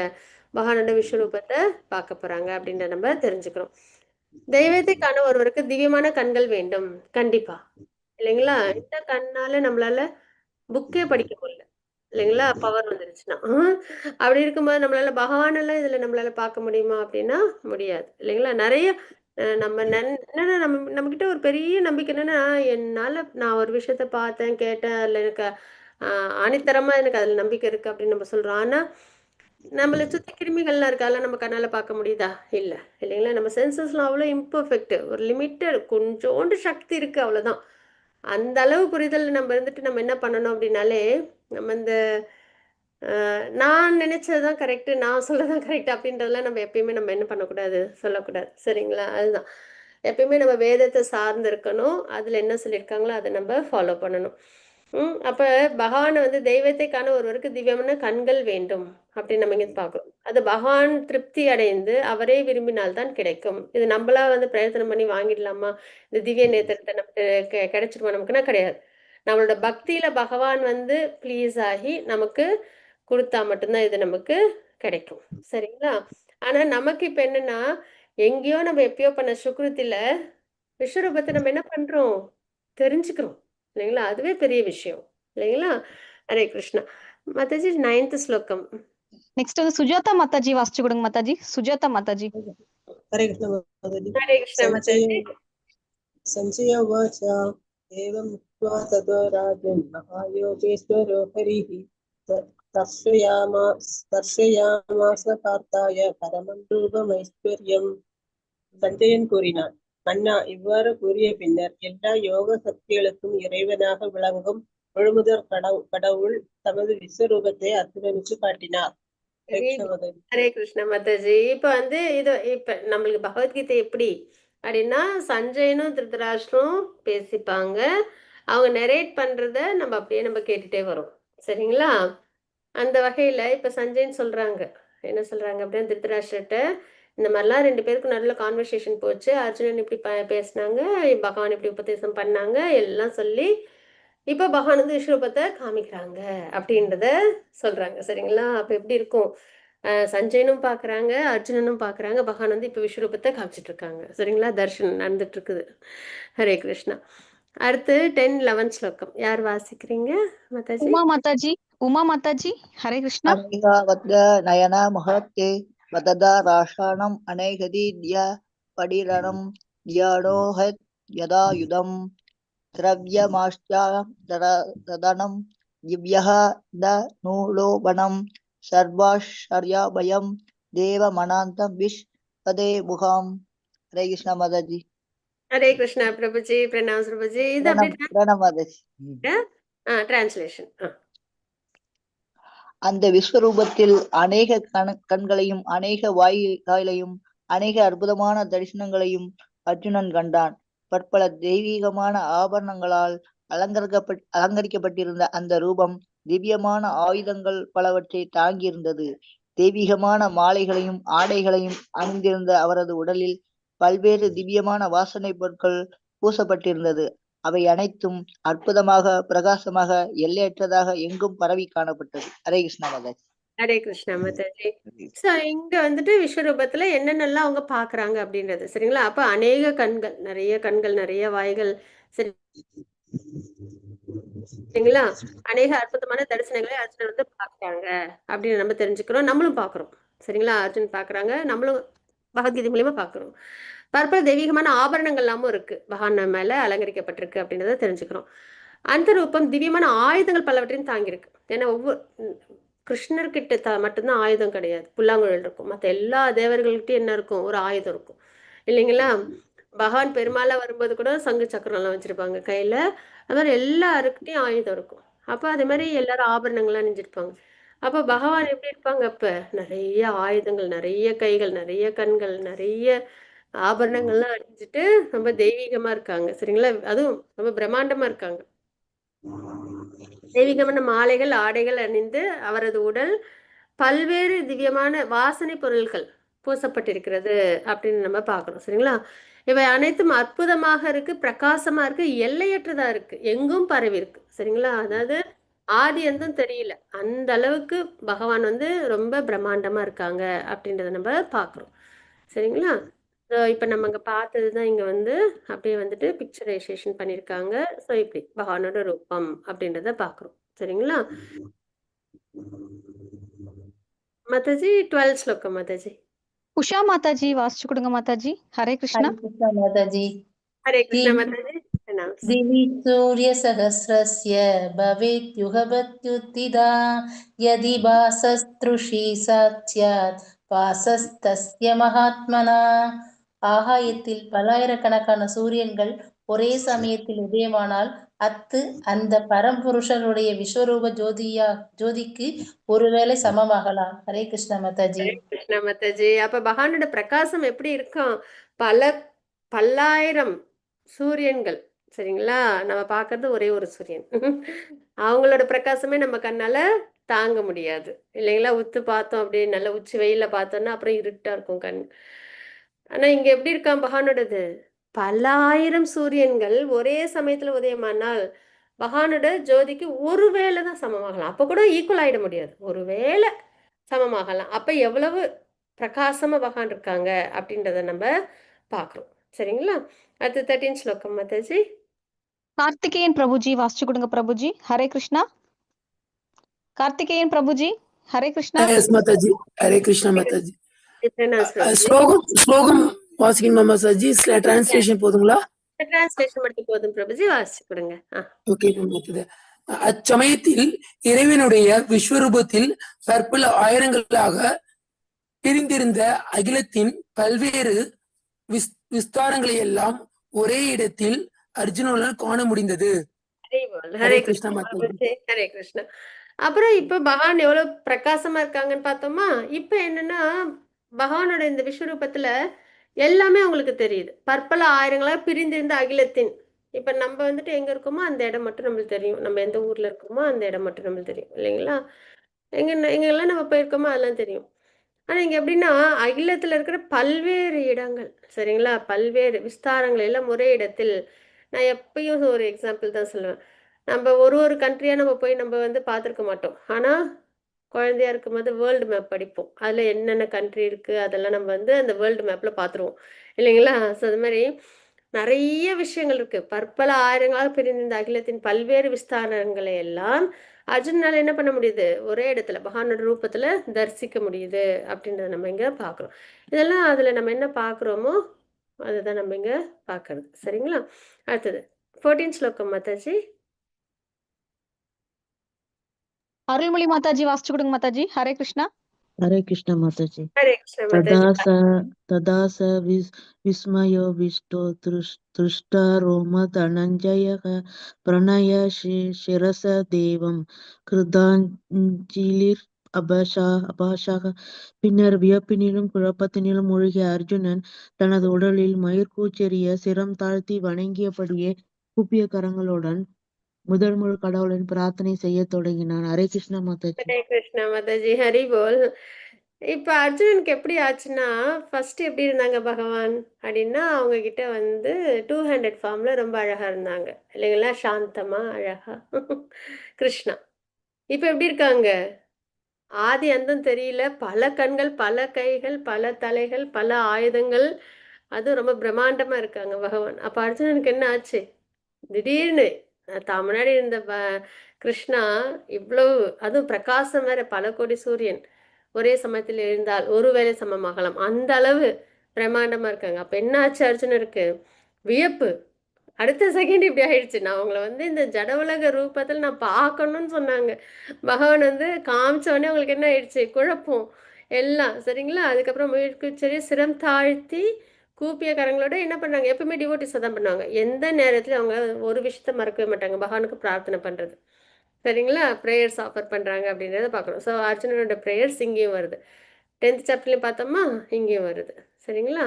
பகவானோட விஸ்வரூபத்தை பார்க்க போறாங்க அப்படின்றத நம்ம தெரிஞ்சுக்கிறோம். தெய்வத்தை காண ஒருவருக்கு திவ்யமான கண்கள் வேண்டும் கண்டிப்பா, இல்லைங்களா? இந்த கண்ணால நம்மளால புக்கே படிக்க முடியல, இல்லைங்களா? பவர் வந்துருச்சுன்னா. அப்படி இருக்கும்போது நம்மளால பகவானெல்லாம் இதுல நம்மளால பார்க்க முடியுமா அப்படின்னா முடியாது, இல்லைங்களா? நிறைய நம்ம என்னன்னா நம்ம கிட்ட ஒரு பெரிய நம்பிக்கை என்னன்னா, நான் ஒரு விஷயத்த பார்த்தேன் கேட்டேன், அதுல எனக்கு ஆணித்தரமா எனக்கு அதுல நம்பிக்கை இருக்கு அப்படின்னு நம்ம சொல்றோம். ஆனா நம்மளை சுத்தி கிருமிகள்லாம் இருக்கு, அதெல்லாம் நம்ம கண்ணால பார்க்க முடியுதா? இல்ல, இல்லைங்களா? நம்ம சென்சஸ்லாம் அவ்வளோ இம்பர்ஃபெக்ட், ஒரு லிமிட்டட் கொஞ்சோண்டு சக்தி இருக்கு, அவ்வளவுதான். அந்த அளவு புரிதல் நம்ம இருந்துட்டு நம்ம என்ன பண்ணணும் அப்படின்னாலே, நம்ம இந்த நான் நினைச்சதுதான் கரெக்ட், நான் சொல்றதுதான் கரெக்ட் அப்படின்றதெல்லாம் நம்ம எப்பயுமே நம்ம என்ன பண்ணக்கூடாது, சொல்லக்கூடாது. சரிங்களா? அதுதான் எப்பயுமே நம்ம வேதத்தை சார்ந்து இருக்கணும், அதுல என்ன சொல்லியிருக்காங்களோ அதை நம்ம ஃபாலோ பண்ணணும். அப்ப பகவான் வந்து தெய்வத்தை காண ஒருவருக்கு திவ்யமான கண்கள் வேண்டும் அப்படின்னு நம்ம இங்க பார்க்கிறோம். அது பகவான் திருப்தி அடைந்து அவரே விரும்பினால் தான் கிடைக்கும். இது நம்மளா வந்து பிரயத்தனம் பண்ணி வாங்கிடலாமா, இந்த திவ்ய நேத்திரத்தை நமக்கு கிடைச்சிருமா நமக்குன்னா? கிடையாது. நம்மளோட பக்தியில பகவான் வந்து ப்ளீஸ் ஆகி நமக்கு கொடுத்தா மட்டும்தான் இது நமக்கு கிடைக்கும். சரிங்களா? ஆனா நமக்கு இப்ப என்னன்னா, எங்கேயோ நம்ம எப்பயோ பண்ண சுக்ருத்தில விஸ்வரூபத்தை நம்ம என்ன பண்றோம், தெரிஞ்சுக்கிறோம், இல்லைங்களா? அதுவே பெரிய விஷயம், இல்லைங்களா? ஹரே கிருஷ்ணா. மாதாஜி 9th ஸ்லோகம். நெக்ஸ்ட் வந்து சுஜாதா மாதாஜி வாசிச்சு கொடுங்க மாதாஜி. சுஜாதா மாதாஜி. हरे कृष्ण माताजी ஹரே கிருஷ்ணா மாதாஜி. संजय उवाच एवम् उक्त्वा ततो राजन् महायोगेश्वरो हरिः दर्शयामास பார்த்தாய பரமம் ரூபமைஸ்வர்யம். சஞ்சயன் கூறினான், அண்ணா, இவ்வாறு கூறிய பின்னர் எல்லா யோக சக்திகளுக்கும் இறைவனாக விளங்கும் முழுமுதற் கடவுள் தமது விஸ்வரூபத்தை அர்ஜுனனுக்கு காட்டினார். ஹரே கிருஷ்ண மாதாஜி. இப்ப வந்து இப்ப நம்மளுக்கு பகவத்கீதை எப்படி அப்படின்னா, சஞ்சயனும் திருதராஷ்டிரம் பேசிப்பாங்க, அவங்க நெரேட் பண்றத நம்ம அப்படியே நம்ம கேட்டுட்டே வரோம். சரிங்களா? அந்த வகையில இப்ப சஞ்சயன் சொல்றாங்க, என்ன சொல்றாங்க அப்படின்னா, திருதராஷ்டிரட்ட இந்த மாதிரிலாம் 2 பேருக்கும் நல்ல கான்வர்சேஷன் போச்சு, அர்ஜுனன் இப்படி பேசினாங்க, பகவான் இப்படி உபதேசம் பண்ணாங்க எல்லாம் சொல்லி இப்ப பகவான் வந்து விஸ்வரூபத்தை காமிக்கிறாங்க அப்படின்றத சொல்றாங்க. சரிங்களா? அப்ப எப்படி இருக்கும், சஞ்சயனும் பாக்குறாங்க, அர்ஜுனனும் பாக்குறாங்க, பகவான் வந்து இப்ப விஸ்வரூபத்தை காமிச்சிட்டு இருக்காங்க. சரிங்களா? தர்ஷனம் நடந்துட்டு இருக்குது. ஹரே கிருஷ்ணா. அடுத்து 10, 11 ஸ்லோகம் யார் வாசிக்கிறீங்க மாதாஜி? உமா மாதாஜி. உமா மாதாஜி. ஹரே கிருஷ்ணா. அம்பிகாவத்க நயன மகத்தே வததா ராஷாணம் அநேகதீத்ய படிரணம் யனோஹத் யதாயுதம் திரவ்யமாஷ்டாதனம் திவ்யஹ த நூலோபனம் சர்வாஷர்யாபயம் தேவமனாந்தம் விஷ்பதே முகாம். ஹரே கிருஷ்ணா மாதாஜி. ஹரே கிருஷ்ணா பிரபுஜி. பிரணாம் பிரபுஜி. இது அப்படியே பிரணாம் மாதாஜி. டிரான்ஸ்லேஷன். அந்த விஸ்வரூபத்தில் அநேக கண்களையும் அநேக வாயிலையும் அநேக அற்புதமான தரிசனங்களையும் அர்ஜுனன் கண்டான். பற்பல தெய்வீகமான ஆபரணங்களால் அலங்கரிக்கப்பட்டிருந்த அந்த ரூபம் திவ்யமான ஆயுதங்கள் பலவற்றை தாங்கியிருந்தது. தெய்வீகமான மாலைகளையும் ஆடைகளையும் அணிந்திருந்த அவரது உடலில் பல்வேறு திவ்யமான வாசனை பொருட்கள் பூசப்பட்டிருந்தது. அவை அனைத்தும் அற்புதமாக பிரகாசமாக எல்லையற்றதாக எங்கும் பரவி காணப்பட்டது. ஹரே கிருஷ்ணா மாதாஜி. ஹரே கிருஷ்ணா மாதாஜி. ஸோ இங்க வந்துட்டு விஸ்வரூபத்துல என்னென்னலாம் அவங்க பாக்குறாங்க அப்படின்றது சரிங்களா. அப்ப அநேக கண்கள், நிறைய வாய்கள், சரிங்களா. அநேக அற்புதமான தரிசனங்களை அர்ஜுனன் வந்து பார்க்கறாங்க அப்படின்னு நம்ம தெரிஞ்சுக்கிறோம். நம்மளும் பார்க்கிறோம் சரிங்களா. அர்ஜுன் பார்க்கறாங்க, நம்மளும் பகவத்கீதை மூலியமா பார்க்கிறோம். பற்பல தெய்வீகமான ஆபரணங்கள் எல்லாமும் இருக்கு பகவான் மேல அலங்கரிக்கப்பட்டிருக்கு அப்படின்றத தெரிஞ்சுக்கிறோம். அந்த ரூபம் திவ்யமான ஆயுதங்கள் பலவற்றையும் தாங்கியிருக்கு. ஏன்னா ஒவ்வொரு கிருஷ்ணர்கிட்ட மட்டும்தான் ஆயுதம் கிடையாது, புல்லாங்குழல் இருக்கும். மற்ற எல்லா தேவர்கள்கிட்டயும் என்ன இருக்கும், ஒரு ஆயுதம் இருக்கும் இல்லைங்களா. பகவான் பெருமாளா வரும்போது கூட சங்கு சக்கரம் எல்லாம் வச்சிருப்பாங்க கையில. அது மாதிரி எல்லாருக்கிட்டையும் ஆயுதம் இருக்கும். அப்ப அதே மாதிரி எல்லாரும் ஆபரணங்கள்லாம் அணிஞ்சிருப்பாங்க. அப்ப பகவான் எப்படி இருப்பாங்க, அப்ப நிறைய ஆயுதங்கள், நிறைய கைகள், நிறைய கண்கள், நிறைய ஆபரணங்கள்லாம் அணிஞ்சிட்டு ரொம்ப தெய்வீகமா இருக்காங்க சரிங்களா. அதுவும் ரொம்ப பிரம்மாண்டமா இருக்காங்க. தெய்வீகமான மாலைகள், ஆடைகள் அணிந்து அவரது உடல் பல்வேறு திவ்யமான வாசனை பொருட்கள் பூசப்பட்டிருக்கிறது அப்படின்னு நம்ம பார்க்கிறோம் சரிங்களா. இவை அனைத்தும் அற்புதமாக இருக்கு, பிரகாசமா இருக்கு, எல்லையற்றதா இருக்கு, எங்கும் பரவி இருக்கு சரிங்களா. அதாவது ஆதி எந்தும் தெரியல, அந்த அளவுக்கு பகவான் வந்து ரொம்ப பிரம்மாண்டமா இருக்காங்க அப்படின்றத நம்ம பார்க்கிறோம் சரிங்களா. இப்ப நம்ம அங்க பார்த்ததுதான் இங்க வந்து அப்படியே வந்துட்டு பிக்சரைசேஷன் பண்ணியிருக்காங்க. ஸோ இப்படி பகவானோட ரூபம் அப்படின்றத பார்க்கிறோம் சரிங்களா. மாதாஜி 12 ஸ்லோகம் மாதாஜி. உஷா மாதாஜி வாசிச்சு கொடுங்க மாதாஜி. ஹரே கிருஷ்ணா. हरे कृष्ण माताजी। ஹரே கிருஷ்ணா दिवि மாதாஜி. Announce. दिवि सूर्यसहस्रस्य भवेत् युगपत्युत्थिता यदि भासस्तृषि सात्स्यात् भासस्तस्य महात्मना। ஆகாயத்தில் பல்லாயிரக்கணக்கான சூரியன்கள் ஒரே சமயத்தில் உதயமானால் அத்து அந்த பரம்புருஷனுடைய விஸ்வரூப ஜோதிக்கு ஒருவேளை சமமாகலாம். ஹரே கிருஷ்ண மாதாஜி. ஹரே கிருஷ்ணா மாதாஜி. அப்ப பகவானோட பிரகாசம் எப்படி இருக்கும், பல்லாயிரம் சூரியன்கள் சரிங்களா. நம்ம பார்க்கறது ஒரே ஒரு சூரியன். அவங்களோட பிரகாசமே நம்ம கண்ணால தாங்க முடியாது இல்லைங்களா. உத்து பார்த்தோம் அப்படியே நல்ல உச்சி வெயில பார்த்தோம்னா அப்புறம் இருட்டா இருக்கும் கண். ஆனா இங்க எப்படி இருக்கான் பகவானோடது, பல்லாயிரம் சூரியன்கள் ஒரே சமயத்துல உதயமானால் பகவானோட ஜோதிக்கு ஒருவேளை தான் சமமாகலாம். அப்ப கூட ஈக்குவல் ஆயிட முடியாது, ஒருவேளை சமமாகலாம். அப்ப எவ்வளவு பிரகாசமா பகவான் இருக்காங்க அப்படின்றத நம்ம பார்க்கிறோம் சரிங்களா. அடுத்து 13 ஸ்லோகம் மாதாஜி. கார்த்திகேயன் பிரபுஜி வாசிச்சு கொடுங்க பிரபுஜி. ஹரே கிருஷ்ணா. கார்த்திகேயன் பிரபுஜி ஹரே கிருஷ்ணா. எஸ் மாதாஜி. ஹரே கிருஷ்ணா மாதாஜி. பிரபுஜி ஸ்லோகம் வாசிக்கணுமா மாதாஜி? டிரான்ஸ்லேஷன் போதுங்களா? டிரான்ஸ்லேஷன் மட்டும் போதும் பிரபுஜி, வாசிச்சு கொடுங்க. ஓகே. அச்சமயத்தில் இறைவனுடைய விஸ்வரூபத்தில் பற்பல ஆயிரங்களாக பிரிந்திருந்த அகிலத்தின் பல்வேறு விஸ்தாரங்களை எல்லாம் ஒரே இடத்தில் அர்ஜுனனால் காண முடிந்தது. ஹரே கிருஷ்ணா பிரபுஜி. ஹரே கிருஷ்ணா. அப்புறம் இப்ப பகவான் எவ்வளவு பிரகாசமா இருக்காங்கன்னு பார்த்தோமா. இப்ப என்னன்னா பகவானோட இந்த விஸ்வரூபத்துல எல்லாமே அவங்களுக்கு தெரியுது. பற்பல ஆயிரங்களாக பிரிந்திருந்த அகிலத்தின், இப்ப நம்ம வந்துட்டு எங்க இருக்கோமோ அந்த இடம் மட்டும் நம்மளுக்கு தெரியும். நம்ம எந்த ஊர்ல இருக்கோமோ அந்த இடம் மட்டும் நம்மளுக்கு தெரியும் இல்லைங்களா. எங்கெல்லாம் நம்ம போயிருக்கோமோ அதெல்லாம் தெரியும். ஆனா இங்க எப்படின்னா அகிலத்துல இருக்கிற பல்வேறு இடங்கள் சரிங்களா, பல்வேறு விஸ்தாரங்கள் எல்லாம் ஒரே இடத்தில். நான் எப்பயும் ஒரு எக்ஸாம்பிள் தான் சொல்லுவேன். நம்ம ஒரு கண்ட்ரியா நம்ம போய் நம்ம வந்து பார்த்துருக்க மாட்டோம். ஆனா குழந்தையா இருக்கும்போது வேர்ல்டு மேப் படிப்போம். அதுல என்னென்ன கண்ட்ரி இருக்கு அதெல்லாம் நம்ம வந்து அந்த வேர்ல்டு மேப்ல பார்த்துருவோம் இல்லைங்களா. ஸோ அது மாதிரி நிறைய விஷயங்கள் இருக்கு. பற்பல ஆயிரங்களாக பிரிந்த அகிலத்தின் பல்வேறு விஸ்தாரங்களை எல்லாம் அர்ஜுனால என்ன பண்ண முடியுது, ஒரே இடத்துல பகவானோட ரூபத்துல தரிசிக்க முடியுது அப்படின்றத நம்ம இங்க பாக்குறோம். இதெல்லாம் அதுல நம்ம என்ன பாக்குறோமோ அதுதான் நம்ம இங்க பாக்குறது சரிங்களா. அடுத்தது 14 ஸ்லோகம் மாதாஜி. அருள்மொழி மாதாஜி வாசிச்சு கொடுங்க மாதாஜி. ஹரே கிருஷ்ணா. हरे कृष्ण माताजी। ஹரே கிருஷ்ணா तदा மாதாஜி. स विस्मयो विष्टो दृष्टा रोम धनञ्जयः प्रणय शिरस देवं कृताञ्जलिर् அபாஷாக. பின்னர் வியப்பினிலும் குழப்பத்தினிலும் மூழ்கிய அர்ஜுனன் தனது உடலில் மயிர்கூச்செறிய சிரம் தாழ்த்தி வணங்கியபடியே கூப்பிய கரங்களுடன் முதல் கடவுளின் பிரார்த்தனை செய்ய தொடங்கினான். ஹரே கிருஷ்ணா மாதாஜி. ஹரே கிருஷ்ணா மாதாஜி. ஹரி போல். இப்ப அர்ஜுனனுக்கு எப்படி ஆச்சுன்னா, ஃபர்ஸ்ட் எப்படி இருந்தாங்க பகவான் அப்படின்னா, அவங்க கிட்ட வந்து 200 ஃபார்ம்ல ரொம்ப அழகா இருந்தாங்க இல்லைங்களா, சாந்தமா அழகா. கிருஷ்ணா இப்ப எப்படி இருக்காங்க, ஆதி அந்தம் தெரியல, பல கண்கள், பல கைகள், பல தலைகள், பல ஆயுதங்கள், அதுவும் ரொம்ப பிரம்மாண்டமா இருக்காங்க பகவான். அப்ப அர்ஜுனனுக்கு என்ன ஆச்சு? திடீர்னு தான் முன்னாடி இருந்த கிருஷ்ணா இவ்வளவு, அதுவும் பிரகாசம் வேற, பல கோடி சூரியன் ஒரே சமயத்தில் எழுந்தால் ஒருவேளை சமமாகலாம், அந்த அளவு பிரம்மாண்டமா இருக்காங்க. அப்ப என்ன ஆச்சு அர்ஜுனருக்கு? வியப்பு. அடுத்த செகண்ட் இப்படி ஆயிடுச்சு. நான் அவங்கள வந்து இந்த ஜட உலக ரூபத்தில் நான் பார்க்கணும்னு சொன்னாங்க. பகவான் வந்து காமிச்ச உடனே அவங்களுக்கு என்ன ஆயிடுச்சு? குழப்பம் எல்லாம். சரிங்களா? அதுக்கப்புறம் சரி சிரம் தாழ்த்தி கூப்பிய கரங்களோட என்ன பண்ணாங்க? எப்பவுமே டிவோட்டிஸை தான் பண்ணுவாங்க. எந்த நேரத்துலையும் அவங்க ஒரு விஷயத்த மறக்கவே மாட்டாங்க. பகவானுக்கு பிரார்த்தனை பண்ணுறது. சரிங்களா? ப்ரேயர்ஸ் ஆஃபர் பண்ணுறாங்க அப்படின்றத பார்க்கணும். ஸோ அர்ஜுனனோட ப்ரேயர்ஸ் இங்கேயும் வருது. 10th சாப்டர்லையும் பார்த்தோமா, இங்கேயும் வருது. சரிங்களா?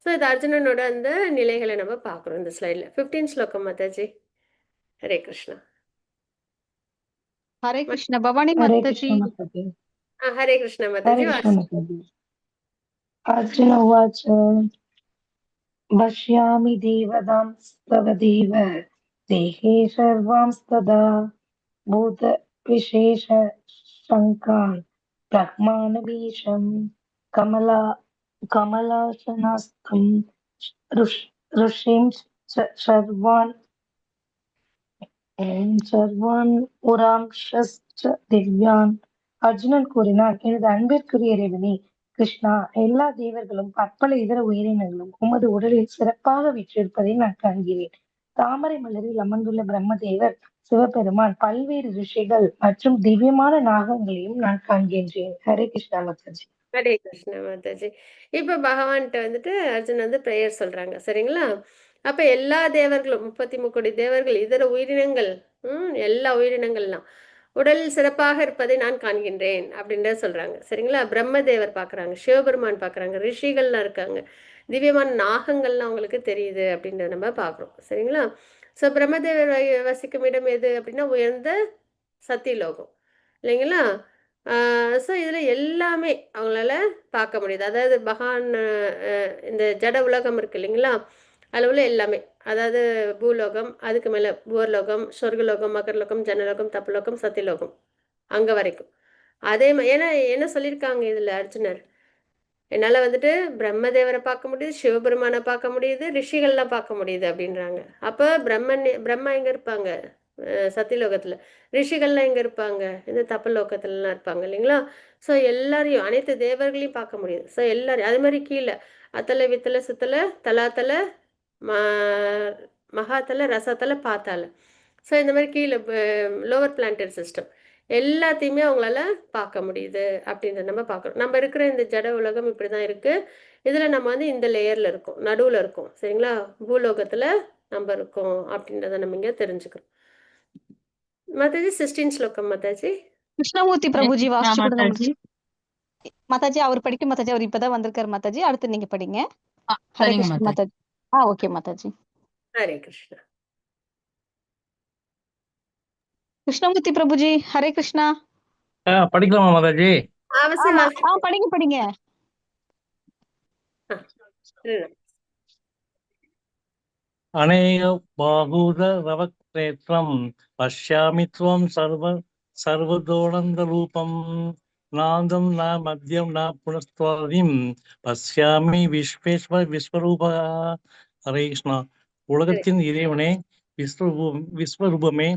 ஸோ இது அர்ஜுனனோட அந்த நிலைகளை நம்ம பார்க்குறோம் இந்த ஸ்லைடில். 15 ஸ்லோகம் மாதாஜி. ஹரே கிருஷ்ணா. ஹரே கிருஷ்ண பவானி हरे மாதாஜி. कृष्ण माताजी। ஹரே கிருஷ்ணா हरे மாதாஜி. कृष्ण माताजी। अर्जुन उवाच पश्यामि देवतांस्तव देव देहे सर्वांस्तदा भूतविशेष शङ्कान् ब्रह्माण्डमीशं कमलासनस्थं ऋषिं सर्वान् புராம்சஸ்ச திவ்யான். அர்ஜுனன் கூறினான், எனது அன்பிற்குரிய இறைவனே கிருஷ்ணா, எல்லா தேவர்களும் பற்பல இதர உயிரினங்களும் உமது உடலில் சிறப்பாக வீற்றிருப்பதை நான் காண்கிறேன். தாமரை மலரில் அமர்ந்துள்ள பிரம்மதேவர், சிவபெருமான், பல்வேறு ரிஷிகள் மற்றும் திவ்யமான நாகங்களையும் நான் காண்கின்றேன். ஹரே கிருஷ்ணா மாதாஜி. ஹரே கிருஷ்ணா மாதாஜி. இப்போ பகவான்கிட்ட வந்துட்டு அர்ஜுன் வந்து ப்ரேயர் சொல்றாங்க. சரிங்களா? அப்ப எல்லா தேவர்களும் 33 கோடி தேவர்கள், இதர உயிரினங்கள், எல்லா உயிரினங்கள்லாம் உடலில் சிறப்பாக இருப்பதை நான் காண்கின்றேன் அப்படின்றத சொல்றாங்க. சரிங்களா? பிரம்மதேவர் பார்க்குறாங்க, சிவபெருமான் பார்க்குறாங்க, ரிஷிகள்லாம் இருக்காங்க, திவ்யமான நாகங்கள்லாம் அவங்களுக்கு தெரியுது அப்படின்றத நம்ம பார்க்குறோம். சரிங்களா? ஸோ பிரம்மதேவர் வசிக்கும் இடம் எது அப்படின்னா உயர்ந்த சத்தியலோகம் இல்லைங்களா? ஸோ இதில் எல்லாமே அவங்களால பார்க்க முடியுது. அதாவது பகவான் இந்த ஜட உலகம் இருக்கு இல்லைங்களா? அதில் உள்ள எல்லாமே, அதாவது பூலோகம், அதுக்கு மேலே பூர்லோகம், சொர்க்கலோகம், மகர்லோகம், ஜனலோகம், தப்பலோகம், சத்தியலோகம், அங்கே வரைக்கும். அதே ஏன்னா என்ன சொல்லியிருக்காங்க இதில் அர்ஜுனர்? என்னால் வந்துட்டு பிரம்மதேவரை பார்க்க முடியுது, சிவபெருமானை பார்க்க முடியுது, ரிஷிகள்லாம் பார்க்க முடியுது அப்படின்றாங்க. அப்போ பிரம்மா எங்கே இருப்பாங்க? சத்தியலோகத்தில். ரிஷிகள்லாம் எங்கே இருப்பாங்க? இந்த தப்பலோகத்துலலாம் இருப்பாங்க இல்லைங்களா? ஸோ எல்லாரையும், அனைத்து தேவர்களையும் பார்க்க முடியுது. ஸோ எல்லாரையும் அதே மாதிரி கீழே அத்தலை, வித்தலை, சுத்தலை, தலாத்தலை, மகாத்தலை, ரசத்தலை, பாத்தால. ஸோ இந்த மாதிரி கீழே லோவர் பிளான்டரி சிஸ்டம் எல்லாத்தையுமே அவங்களால பார்க்க முடியுது அப்படின்றத நம்ம பார்க்குறோம். நம்ம இருக்கிற இந்த ஜட உலகம் இப்படி தான் இருக்குது. இதில் நம்ம வந்து இந்த லேயரில் இருக்கோம், நடுவில் இருக்கோம். சரிங்களா? பூலோகத்தில் நம்ம இருக்கோம் அப்படின்றத நம்ம இங்கே தெரிஞ்சுக்கிறோம். மாதாஜி 16 ஸ்லோகம் மாதாஜி. கிருஷ்ணமூர்த்தி பிரபுஜி வாசிச்சு கொடுங்க மாதாஜி. மாதாஜி. அவர் படிக்கும் மாதாஜி. அவர் இப்பதான் வந்திருக்காரு மாதாஜி. அடுத்து நீங்க படிங்க. ஹரே சரிங்க கிருஷ்ண மாதாஜி. மாதாஜி. ஓகே மாதாஜி. ஹரே கிருஷ்ணா. கிருஷ்ணமூர்த்தி பிரபுஜி ஹரே கிருஷ்ணா. படிக்கலாமா மாதாஜி? அவசியம் படிங்க படிங்க. அநேக பாகூத ரவக்ஷேத்ரம் பஷ்யாமி த்வம் சர்வதோனந்த ரூபம் நாந்தம் ந மத்தியம் ந புனஸ்துவாதிம் பஷ்யாமி விஸ்வரூபா. ஹரே கிருஷ்ணா. உலகத்தின் இறைவனே, விஸ்வரூபமே,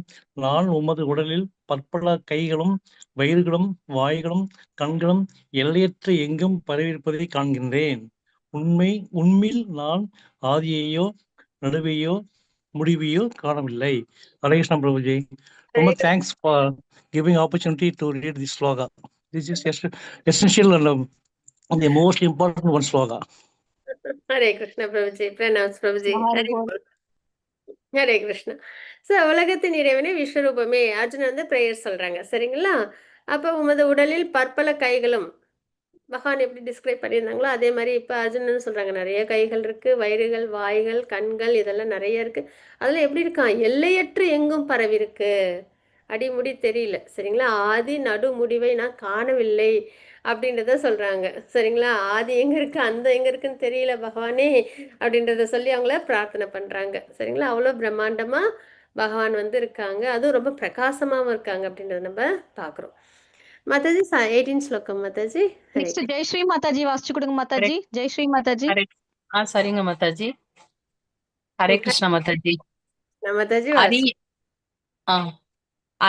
நான் உமது உடலில் பற்பல கைகளும் வயிறுகளும் வாய்களும் கண்களும் எல்லையற்ற எங்கும் பரவியிருப்பதை காண்கின்றேன். உண்மையில் நான் ஆதியையோ நடுவையோ முடிவையோ காணவில்லை. ஹரே கிருஷ்ணா பிரபுஜி. ரொம்ப thanks for giving opportunity to read this shloka. This is essential and the most important one sloga. Hare Krishna Prabhuji. Pranam Prabhuji. Hare Krishna. So உலகத்தின் இறைவனே, விஸ்வரூபமே, அர்ஜுன் வந்து ப்ரேயர் சொல்றாங்க. சரிங்களா? அப்போ உமது உடலில் பற்பல கைகளும், பகவான் எப்படி டிஸ்கிரைப் பண்ணியிருந்தாங்களோ அதே மாதிரி இப்போ அர்ஜுனன் சொல்றாங்க, நிறைய கைகள் இருக்கு, வயிறுகள், வாய்கள், கண்கள், இதெல்லாம் நிறைய இருக்கு. அதெல்லாம் எப்படி இருக்கான்? எல்லையற்று எங்கும் பரவி இருக்கு, அடிமுடி தெரியல. சரிங்களா? ஆதி நடு முடிவை நான் காணவில்லை அப்படின்றத சொல்றாங்க. சரிங்களா? ஆதி எங்க இருக்கு, அந்த எங்க இருக்குன்னு தெரியல பகவானே அப்படின்றத சொல்லி அவங்கள பிரார்த்தனை பண்றாங்க. சரிங்களா? அவ்வளோ பிரம்மாண்டமா பகவான் வந்து இருக்காங்க, அதுவும் ரொம்ப பிரகாசமாகவும் இருக்காங்க அப்படின்றத நம்ம பார்க்குறோம். மாதாஜி 18 ஸ்லோகம் மாதாஜி. ஹரே நெக்ஸ்ட் ஜெயஸ்ரீ மாதாஜி வாசிச்சு கொடுங்க மாதாஜி. ஜெயஸ்ரீ மாதாஜி. ஹரே சரிங்க மாதாஜி. ஹரே கிருஷ்ணா மாதாஜி. மாதாஜி அறிய ஆ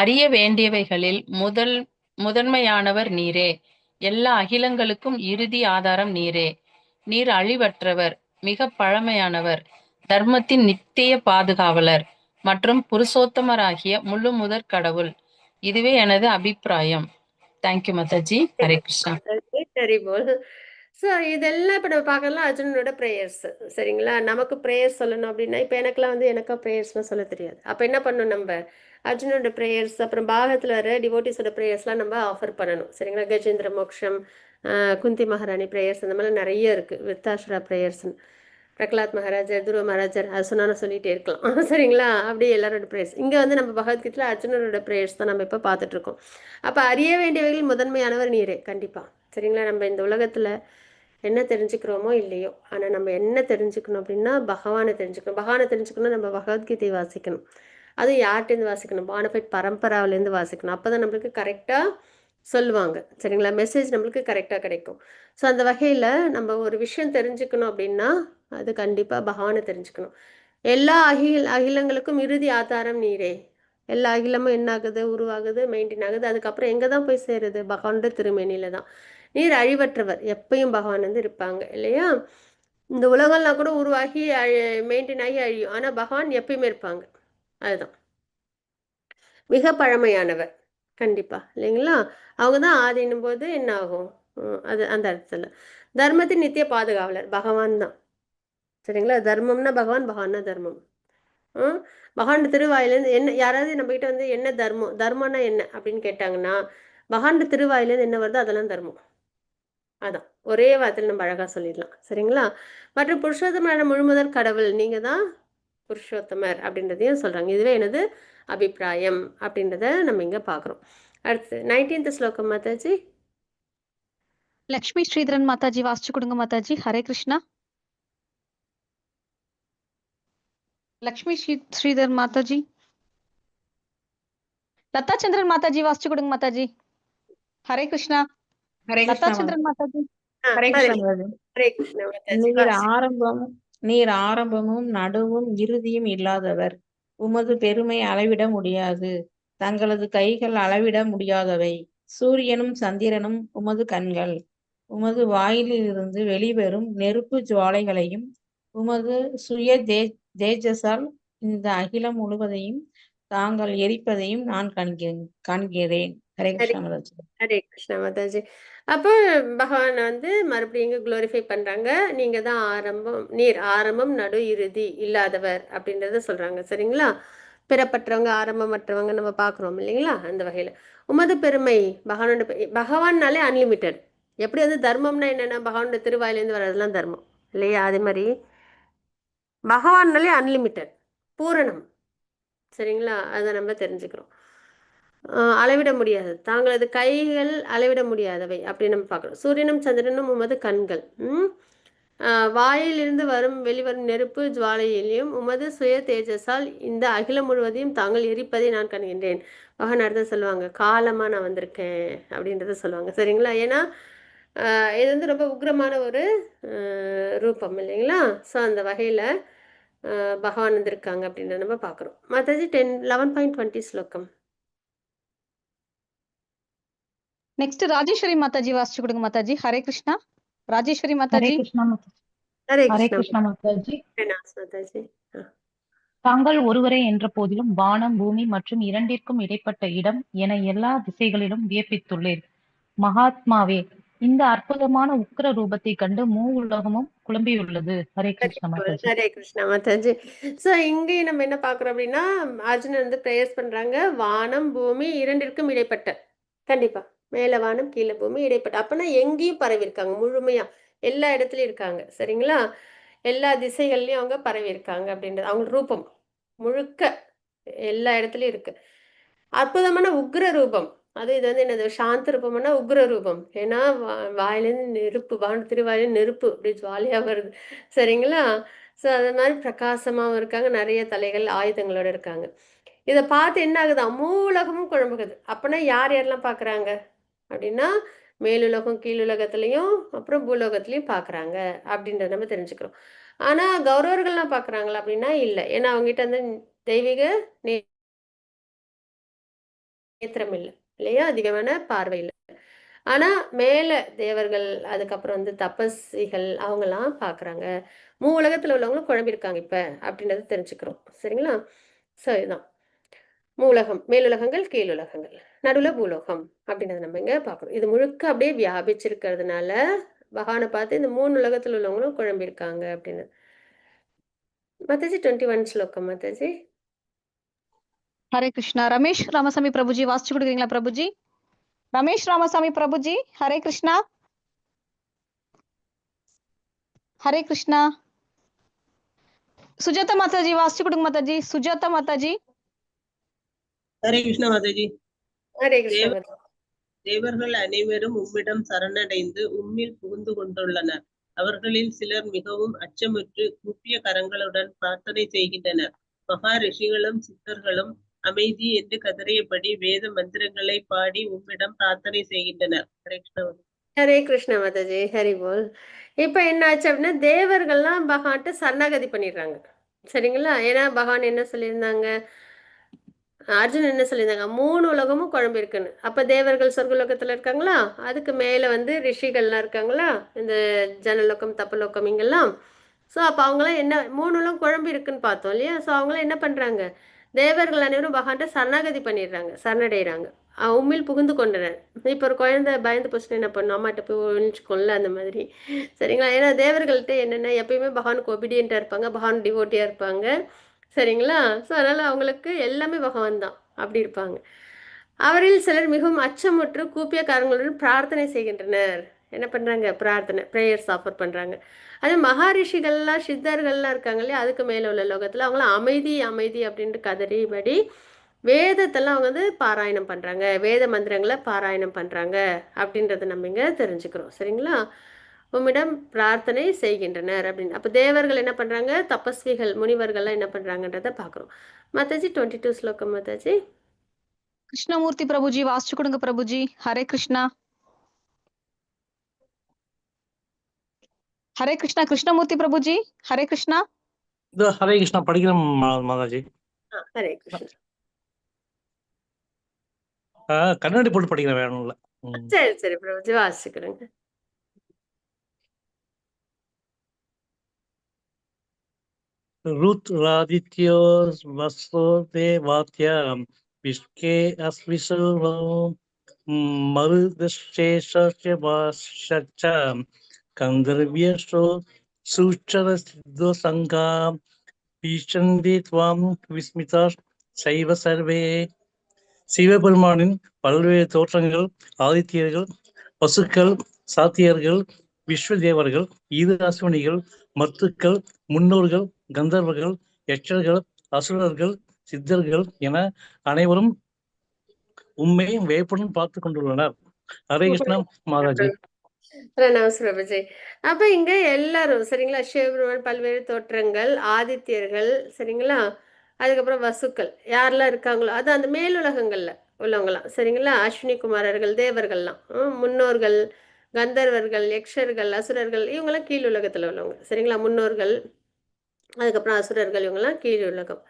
அறிய வேண்டியவைகளில் முதன்மையானவர் நீரே. எல்லா அகிலங்களுக்கும் இறுதி ஆதாரம் நீரே. நீர் அழிவற்றவர், மிக பழமையானவர், தர்மத்தின் நித்திய பாதுகாவலர் மற்றும் புருஷோத்தமராகிய முழு முதற் கடவுள். இதுவே எனது அபிப்பிராயம். தேங்க்யூ மாதாஜி. ஹரே கிருஷ்ணா. சரி போல். ஸோ இதெல்லாம் இப்போ நம்ம பார்க்கலாம் அர்ஜுனனோட ப்ரேயர்ஸ். சரிங்களா? நமக்கு ப்ரேயர்ஸ் சொல்லணும் அப்படின்னா இப்போ எனக்கெல்லாம் வந்து எனக்கா ப்ரேயர்ஸ்லாம் சொல்ல தெரியாது. அப்போ என்ன பண்ணணும் நம்ம அர்ஜுனோட ப்ரேயர்ஸ் அப்புறம் பாகத்தில் வர டிவோட்டிஸோட ப்ரேயர்ஸ்லாம் நம்ம ஆஃபர் பண்ணணும். சரிங்களா? கஜேந்திர மோக்ஷம், குந்தி மகாராணி ப்ரேயர்ஸ் அந்த மாதிரிலாம் நிறைய இருக்குது. விருத்தாசுரா ப்ரேயர்ஸ்னு, பிரகலாத் மகாராஜர், துருவ மகாராஜர், அது சொன்னாலும் சொல்லிகிட்டே இருக்கலாம். சரிங்களா? அப்படியே எல்லாரோட ப்ரேயர்ஸ். இங்கே வந்து நம்ம பகவத்கீதையில் அர்ஜுனனோட ப்ரேயர்ஸ் தான் நம்ம இப்போ பார்த்துட்ருக்கோம். அப்போ அறிய வேண்டியவைகள் முதன்மையானவர் நீரே. கண்டிப்பாக. சரிங்களா? நம்ம இந்த உலகத்தில் என்ன தெரிஞ்சுக்கிறோமோ இல்லையோ, ஆனால் நம்ம என்ன தெரிஞ்சுக்கணும் அப்படின்னா பகவானை தெரிஞ்சுக்கணும். பகவானை தெரிஞ்சுக்கணும் நம்ம பகவத்கீதை வாசிக்கணும். அதுவும் யார்கிட்டேருந்து வாசிக்கணும்? பானஃபைட் பரம்பராவிலேருந்து வாசிக்கணும். அப்போ தான் நம்மளுக்கு கரெக்டாக சொல்லுவாங்க. சரிங்களா? மெசேஜ் நம்மளுக்கு கரெக்டாக கிடைக்கும். ஸோ அந்த வகையில் நம்ம ஒரு விஷயம் தெரிஞ்சுக்கணும் அப்படின்னா அது கண்டிப்பாக பகவானை தெரிஞ்சுக்கணும். எல்லா அகிலங்களுக்கும் இறுதி ஆதாரம் நீரே. எல்லா அகிலமும் என்ன ஆகுது? உருவாகுது, மெயின்டைன் ஆகுது. அதுக்கப்புறம் எங்கே தான் போய் சேருது? பகவானோட திருமேனியில தான். நீர் அழிவற்றவர், எப்பயும் பகவான் வந்து இருப்பாங்க இல்லையா? இந்த உலகம்லாம் கூட உருவாகி மெயின்டைன் ஆகி அழியும், ஆனால் பகவான் எப்பயுமே இருப்பாங்க. அதுதான் மிக பழமையானவர். கண்டிப்பா இல்லைங்களா? அவங்க தான் ஆதினும் போது என்ன ஆகும்? அது அந்த அர்த்தத்தில் தர்மத்தின் நித்திய பாதுகாவலர் பகவான் தான். சரிங்களா? தர்மம்னா பகவான், பகவான்னா தர்மம். பகவான் திருவாயிலேருந்து என்ன யாராவது நம்மகிட்ட வந்து என்ன தர்மம், தர்மம்னா என்ன அப்படின்னு கேட்டாங்கன்னா பகவான் திருவாயிலேருந்து என்ன வருதோ அதெல்லாம் தர்மம். அதான் ஒரே வார்த்தையில் நம்ம அழகாக சொல்லிடலாம். சரிங்களா? மற்றும் புருஷோத்தமரான முழுமுதல் கடவுள் நீங்கள் தான் புருஷோத்தமர் அப்படின்றதையும் சொல்கிறாங்க. இதுவே எனது அபிப்பிராயம் அப்படின்றத நம்ம இங்கே பார்க்குறோம். அடுத்து 19th ஸ்லோகம் மாதாஜி. லக்ஷ்மி ஸ்ரீதரன் மாதாஜி வாசிச்சு கொடுங்க மாதாஜி. ஹரே கிருஷ்ணா. லக்ஷ்மி ஸ்ரீதர் மாதாஜி. லதா சந்திரன் மாதாஜி வாசிச்சு கொடுங்க மாதாஜி. ஹரே கிருஷ்ணா. ஹரே லதா கிருஷ்ணா சந்திரன் மாதாஜி. ஹரே கிருஷ்ணா மாதாஜி. ஹரே கிருஷ்ணா மாதாஜி. நீர் ஆரம்பமும் நடுவும் இறுதியும் இல்லாதவர். உமது பெருமை அளவிட முடியாது. தங்களது கைகள் அளவிட முடியாதவை. சூரியனும் சந்திரனும் உமது கண்கள். உமது வாயிலிருந்து வெளிவரும் நெருப்பு ஜுவாலைகளையும் உமது சுய தேஜஸால் இந்த அகிலம் முழுவதையும் தாங்கள் எரிப்பதையும் நான் காண்கிறேன். ஹரே கிருஷ்ணா மாதாஜி. ஹரே கிருஷ்ணா மாதாஜி. அப்போ பகவான் வந்து மறுபடியும் இங்கே குளோரிஃபை பண்ணுறாங்க. நீங்கள் தான் ஆரம்பம், நீர் ஆரம்பம் நடு இறுதி இல்லாதவர் அப்படின்றத சொல்கிறாங்க. சரிங்களா? பிறப்பற்றவங்க ஆரம்பமற்றவங்க நம்ம பார்க்குறோம் இல்லைங்களா? அந்த வகையில் உமது பெருமை பகவானோட பகவான்னாலே அன்லிமிட்டெட். எப்படி வந்து தர்மம்னா என்னென்னா பகவானோட திருவாயிலேருந்து வர்றதெல்லாம் தர்மம் இல்லையா? அதே மாதிரி பகவான்னாலே அன்லிமிட்டெட், பூரணம். சரிங்களா? அதை நம்ம தெரிஞ்சுக்கிறோம். அளவிட முடியாது, தாங்களது கைகள் அளவிட முடியாதவை அப்படின்னு நம்ம பார்க்குறோம். சூரியனும் சந்திரனும் உமது கண்கள். வாயிலிருந்து வெளிவரும் நெருப்பு ஜுவாலையிலையும் உமது சுய தேஜஸால் இந்த அகிலம் முழுவதையும் தாங்கள் எரிப்பதை நான் காண்கின்றேன். பகவான் அர்த்தம் சொல்லுவாங்க, காலமாக நான் வந்திருக்கேன் அப்படின்றத சொல்லுவாங்க. சரிங்களா? ஏன்னா இது வந்து ரொம்ப உக்ரமான ஒரு ரூபம் இல்லைங்களா? ஸோ அந்த வகையில் பகவான் வந்திருக்காங்க அப்படின்றத நம்ம பார்க்குறோம். மாதாஜி 11.20 ஸ்லோகம். நெக்ஸ்ட் ராஜேஸ்வரி மாதாஜி வாசிச்சு கொடுங்க மாதாஜி. ஹரே கிருஷ்ணா. ராஜேஸ்வரி ஹரே மாதாஜி. கிருஷ்ணா மாதாஜி. ஹரே ஹரே கிருஷ்ணா கிருஷ்ணா மாதாஜி. மாதாஜி. தாங்கள் ஒருவரே என்ற போதிலும் வானம் பூமி மற்றும் இரண்டிற்கும் இடைப்பட்ட இடம் என எல்லா திசைகளிலும் வியப்பித்துள்ளேன். மகாத்மாவே, இந்த அற்புதமான உக்கிர ரூபத்தை கண்டு உலகமும் குழம்பியுள்ளது. ஹரே கிருஷ்ணா மாதாஜி. ஹரே கிருஷ்ணா மாதாஜி. ஸோ இங்கேயும் நம்ம என்ன பார்க்குறோம் அப்படின்னா அர்ஜுனன் வந்து ப்ரேயர்ஸ் பண்ணுறாங்க. வானம் பூமி இரண்டிற்கும் இடைப்பட்ட, கண்டிப்பாக மேலே வானம் கீழே பூமி இடைப்பட்ட, அப்போனா எங்கேயும் பரவி இருக்காங்க, முழுமையாக எல்லா இடத்துலையும் இருக்காங்க. சரிங்களா? எல்லா திசைகள்லையும் அவங்க பரவி இருக்காங்க அப்படின்றது அவங்க ரூபம் முழுக்க எல்லா இடத்துலையும் இருக்கு. அற்புதமான உக்ர ரூபம். அது இது வந்து என்னது சாந்த ரூபம்னா உக்ர ரூபம். ஏன்னா வாயிலேருந்து நெருப்பு, திருவாயிலேருந்து நெருப்பு அப்படி ஜாலியாக வருது. சரிங்களா? ஸோ அது மாதிரி பிரகாசமாகவும் இருக்காங்க, நிறைய தலைகள் ஆயுதங்களோட இருக்காங்க. இதை பார்த்து என்ன ஆகுது? அமூலகமும் குழம்புகுது. அப்போனா யார் யாரெல்லாம் பார்க்குறாங்க? அப்படின்னா மேலுலகம் கீழுலகத்திலையும் அப்புறம் பூலோகத்திலையும் பார்க்குறாங்க அப்படின்றத நம்ம தெரிஞ்சுக்கிறோம். ஆனால் கௌரவர்கள்லாம் பார்க்குறாங்களா அப்படின்னா இல்லை. ஏன்னா அவங்ககிட்ட வந்து தெய்வீக நேத்திரம் இல்லை இல்லையா, அதிகமான பார்வை இல்லை. ஆனால் மேலே தேவர்கள் அதுக்கப்புறம் வந்து தபஸ்விகள் அவங்கெல்லாம் பார்க்குறாங்க. உலகத்தில் உள்ளவங்களும் குழம்பிருக்காங்க இப்போ அப்படின்றத தெரிஞ்சுக்கிறோம். சரிங்களா? ஸோ இதுதான் மூலகம், மேலுலகங்கள் கீழுலகங்கள், நடுவில் பூலோகம் அப்படின்றத நம்ம இங்கே பார்க்குறோம். இது முழுக்க அப்படியே வியாபிச்சிருக்கிறதுனால பகவானை பார்த்து இந்த 3 உலகத்தில் உள்ளவங்களும் குழம்பிருக்காங்க அப்படின்னு. மாதாஜி 21 ஸ்லோகம் மாதாஜி. ஹரே கிருஷ்ணா. ரமேஷ் ராமசாமி பிரபுஜி வாசிச்சு கொடுக்குறீங்களா பிரபுஜி? ரமேஷ் ராமசாமி பிரபுஜி, ஹரே கிருஷ்ணா. ஹரே கிருஷ்ணா. சுஜாதா மாதாஜி வாசிச்சு கொடுங்க மாதாஜி. சுஜாதா மாதாஜி. ஹரே கிருஷ்ணா மாதாஜி. ஹரே கிருஷ்ணா. தேவர்கள் அனைவரும் உம்மிடம் சரணடைந்து உம்மில் புகுந்து கொண்டுள்ளனர். அவர்களில் சிலர் மிகவும் அச்சமுற்று கூப்பிய கரங்களுடன் பிரார்த்தனை செய்கின்றனர். மகா ரிஷிகளும் சித்தர்களும் அமைதி என்று கதறியபடி வேத மந்திரங்களை பாடி உம்மிடம் பிரார்த்தனை செய்கின்றனர். ஹரே கிருஷ்ணா. ஹரே கிருஷ்ண மாதாஜி. ஹரி போல். இப்போ என்ன ஆச்சு அப்படின்னா தேவர்கள்லாம் பகவான்கிட்ட சரணாகதி பண்ணிடுறாங்க. சரிங்களா? ஏன்னா பகவான் என்ன சொல்லியிருந்தாங்க, அர்ஜுன் என்ன சொல்லியிருந்தாங்க, 3 உலகமும் குழம்பு இருக்குன்னு. அப்போ தேவர்கள் சொர்க்கலோகத்தில் இருக்காங்களா, அதுக்கு மேலே வந்து ரிஷிகள்லாம் இருக்காங்களா, இந்த ஜனலோகம் தப்பலோகம் இங்கெல்லாம். ஸோ அப்போ அவங்களாம் என்ன 3 உலகம் குழம்பு இருக்குன்னு பார்த்தோம் இல்லையா. ஸோ அவங்களாம் என்ன பண்ணுறாங்க, தேவர்கள் அனைவரும் பகவான்கிட்ட சரணாகதி பண்ணிடுறாங்க, சரணடைகிறாங்க. உம்மில் புகுந்து கொண்டனர். இப்போ ஒரு குழந்தை பயந்து போச்சுன்னா என்ன பண்ணும், அம்மாட்ட போய் ஒழிஞ்சுக்கொள்ள அந்த மாதிரி. சரிங்களா? ஏன்னா தேவர்கள்ட்ட என்னென்ன எப்பயுமே பகவானுக்கு ஒபீடியண்ட்டாக இருப்பாங்க, பகவான் டிவோட்டியாக இருப்பாங்க. சரிங்களா? ஸோ அதனால் அவங்களுக்கு எல்லாமே பகவான் தான் அப்படி இருப்பாங்க. அவரில் சிலர் மிகவும் அச்சமுற்று கூப்பிய காரங்களுடன் பிரார்த்தனை செய்கின்றனர். என்ன பண்ணுறாங்க, பிரார்த்தனை ப்ரேயர்ஸ் ஆஃபர் பண்ணுறாங்க. அது மகாரிஷிகள்லாம் சித்தர்கள்லாம் இருக்காங்க இல்லையா, அதுக்கு மேலே உள்ள லோகத்தில் அவங்களாம் அமைதி அமைதி அப்படின்ட்டு கதறிபடி வேதத்தெல்லாம் அவங்க வந்து பாராயணம் பண்ணுறாங்க, வேத மந்திரங்களை பாராயணம் பண்ணுறாங்க அப்படின்றத நம்ம இங்கே தெரிஞ்சுக்கிறோம். சரிங்களா? உம்மிடம் பிரார்த்தனை செய்கின்றனர் அப்படின்னு. அப்போ தேவர்கள் என்ன பண்ணுறாங்க, தபஸ்விகள் முனிவர்கள்லாம் என்ன பண்ணுறாங்கன்றத பார்க்குறோம். மாதாஜி 22 ஸ்லோகம் மாதாஜி. கிருஷ்ணமூர்த்தி பிரபுஜி வாசிச்சு கொடுங்க பிரபுஜி. ஹரே கிருஷ்ணா. ஹரே கிருஷ்ணா. கிருஷ்ணமூர்த்தி பிரபுஜி, ஹரே கிருஷ்ணா. ஹரே கிருஷ்ணா படிக்கிறேன் மாதாஜி. ஹரே கிருஷ்ணா. கண்ணாடி போட்டு படிக்கிறேன், வேணும் இல்ல. சரி சரி பிரபுஜி வாசிக்கிறேங்க. रुद्रादित्यो वसो देवात्या विश्के अस्विसर्वो मरुदशेषस्य वाश्च गन्धर्व्यशो सूचरसिद्धसङ्गा ஈஷந்தி துவாம் விஸ்மிதா சைவ சர்வே. சிவபெருமானின் பல்வேறு தோற்றங்கள், ஆதித்யர்கள், பசுக்கள், சாத்தியர்கள், விஸ்வதேவர்கள், ஈராசுவனிகள், மத்துக்கள், முன்னோர்கள், கந்தர்வர்கள், யட்சர்கள், அசுரர்கள், சித்தர்கள் என அனைவரும் உண்மை வேப்புடன் பார்த்து கொண்டுள்ளனர். ஹரே கிருஷ்ணா மாதாஜி. பிரபுஜி. அப்ப இங்க எல்லாரும் சரிங்களா, சிவபெருமான் பல்வேறு தோற்றங்கள், ஆதித்யர்கள் சரிங்களா, அதுக்கப்புறம் வசுக்கள் யாரெல்லாம் இருக்காங்களோ அது அந்த மேலுலகங்கள்ல உள்ளவங்களாம் சரிங்களா, அஸ்வினி குமாரர்கள், தேவர்கள்லாம், முன்னோர்கள், கந்தர்வர்கள், யக்ஷர்கள், அசுரர்கள் இவங்கெல்லாம் கீழ் உலகத்துல உள்ளவங்க சரிங்களா, முன்னோர்கள் அதுக்கப்புறம் அசுரர்கள் இவங்கெல்லாம் கீழ் உலகம்.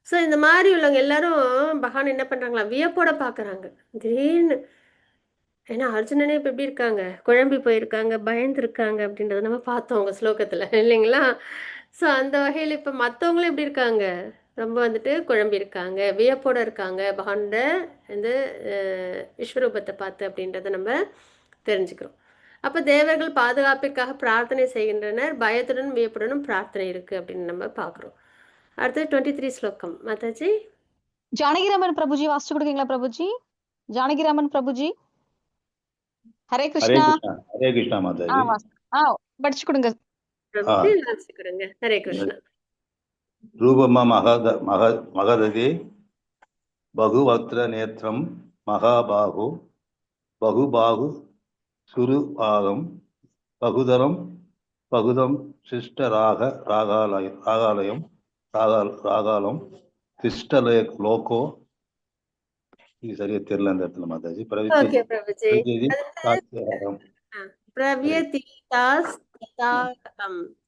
ஸோ இந்த மாதிரி உள்ளவங்க எல்லாரும் பகவான் என்ன பண்றாங்களா, வியப்போட பாக்குறாங்க திடீர்னு. ஏன்னா அர்ஜுனனே இப்போ எப்படி இருக்காங்க, குழம்பி போயிருக்காங்க, பயந்துருக்காங்க அப்படின்றத நம்ம பார்த்தோம் அவங்க ஸ்லோகத்தில் இல்லைங்களா. ஸோ அந்த வகையில் இப்போ மற்றவங்களும் எப்படி இருக்காங்க, ரொம்ப வந்துட்டு குழம்பி இருக்காங்க, வியப்போடு இருக்காங்க பகவானோட இந்த விஸ்வரூபத்தை பார்த்து அப்படின்றத நம்ம தெரிஞ்சுக்கிறோம். அப்போ தேவர்கள் பாதுகாப்பிற்காக பிரார்த்தனை செய்கின்றனர், பயத்துடன் வியப்புடனும் பிரார்த்தனை இருக்குது அப்படின்னு நம்ம பார்க்குறோம். அடுத்து 23 ஸ்லோகம் மாதாஜி. ஜானகிராமன் பிரபுஜி வாசிச்சு கொடுக்கீங்களா பிரபுஜி? ஜானகிராமன் பிரபுஜி. ஹரே கிருஷ்ணா. ஹரே கிருஷ்ணா மாதாஜி. படிச்சு கொடுங்க. ஹரே கிருஷ்ணா. ரூபமா மகததி பகுவக்ர நேத்ரம் மகாபாகு பகுபாகு சுருபாகம் பகுதரம் பகுதம் சிஷ்ட ராகாலயம் திஷ்டலோகோ இது சரியா தெரியல அந்த இடத்துல மாதாஜி. பிரவித்தி ஓகே பிரபுஜி. பிரவித்தி அது சாத்தியம். பிரவ்யதீதாஸ்ததாகம்.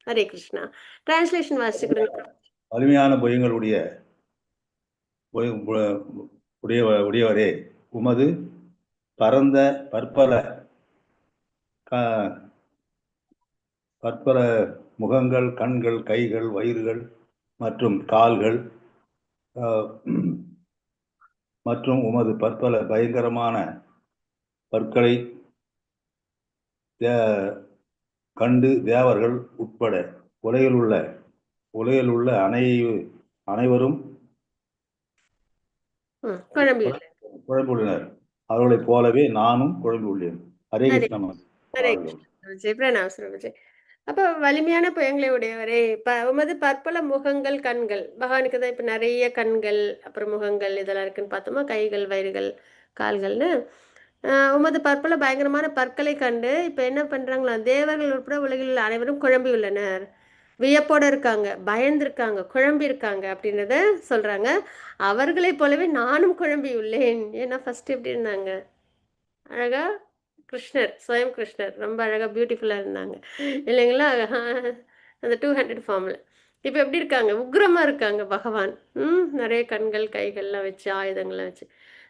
ஹரே கிருஷ்ணா. டிரான்ஸ்லேஷன் வாசிச்சு கொடுங்க பிரபுஜி. வலிமையான பொய்களுடைய உடையவரே, உமது பரந்த பற்பல முகங்கள், கண்கள், கைகள், வயிறுகள் மற்றும் கால்கள் மற்றும் உமது பற்பல பயங்கரமான பற்களை கண்டு தேவர்கள் உட்பட உலகில் உள்ள அனைவரும் குழம்பியுள்ளனர். அவர்களைப் போலவே நானும் குழம்பியுள்ளேன். ஹரே கிருஷ்ணா. ஹரே கிருஷ்ணா. பிரணாம் பிரபுஜி. அப்போ வலிமையான புயங்களை உடையவரே, உமது பற்பல முகங்கள், கண்கள், பகவானுக்கு தான் இப்போ நிறைய கண்கள் அப்புறம் முகங்கள் இதெல்லாம் இருக்குன்னு பார்த்தோமா, கைகள், வயிறுகள், கால்கள்னு. உமது பற்பல பயங்கரமான பற்களை கண்டு இப்போ என்ன பண்றாங்களா, தேவர்கள் உட்பட உலகில் உள்ள அனைவரும் குழம்பி உள்ளனர். வியப்போட இருக்காங்க, பயந்துருக்காங்க, குழம்பி இருக்காங்க அப்படின்றத சொல்றாங்க. அவர்களைப் போலவே நானும் குழம்பி உள்ளேன். ஏன்னா ஃபர்ஸ்ட் எப்படி இருந்தாங்க, அழகா கிருஷ்ணர், ஸ்வயம் கிருஷ்ணர் ரொம்ப அழகாக பியூட்டிஃபுல்லாக இருந்தாங்க இல்லைங்களா, அந்த 200 ஃபார்மில். இப்போ எப்படி இருக்காங்க, உக்ரமாக இருக்காங்க பகவான். நிறைய கண்கள், கைகள்லாம் வச்சு, ஆயுதங்கள்லாம் வச்சு.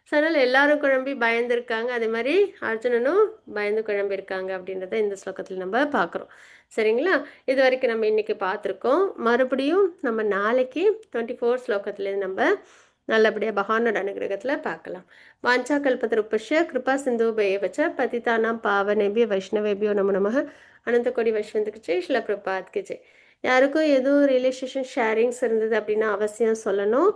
ஸோ அதனால் எல்லாரும் குழம்பி பயந்துருக்காங்க. அதே மாதிரி அர்ஜுனனும் பயந்து குழம்பியிருக்காங்க அப்படின்றத இந்த ஸ்லோகத்தில் நம்ம பார்க்குறோம். சரிங்களா, இது வரைக்கும் நம்ம இன்னைக்கு பார்த்துருக்கோம். மறுபடியும் நம்ம நாளைக்கு 24 ஸ்லோகத்துலேருந்து நம்ம நல்லபடியாக பகவானோட அனுகிரகத்தில் பார்க்கலாம். வாஞ்சா கல்பத்ருபஷ்ய கிருபா சிந்துபேயவச்ச பதிதானாம் பாவனேபிய வைஷ்ணவேபியோ நமோ நமः. அனந்த கோடி வைஷ்ணவத்துக்கு ஜெய், ஸ்ரீல பிரபாத்க்கு ஜெய். யாருக்கும் எதுவும் ரிலேஷன் ஷேரிங்ஸ் இருந்தது அப்படின்னா அவசியம் சொல்லணும்.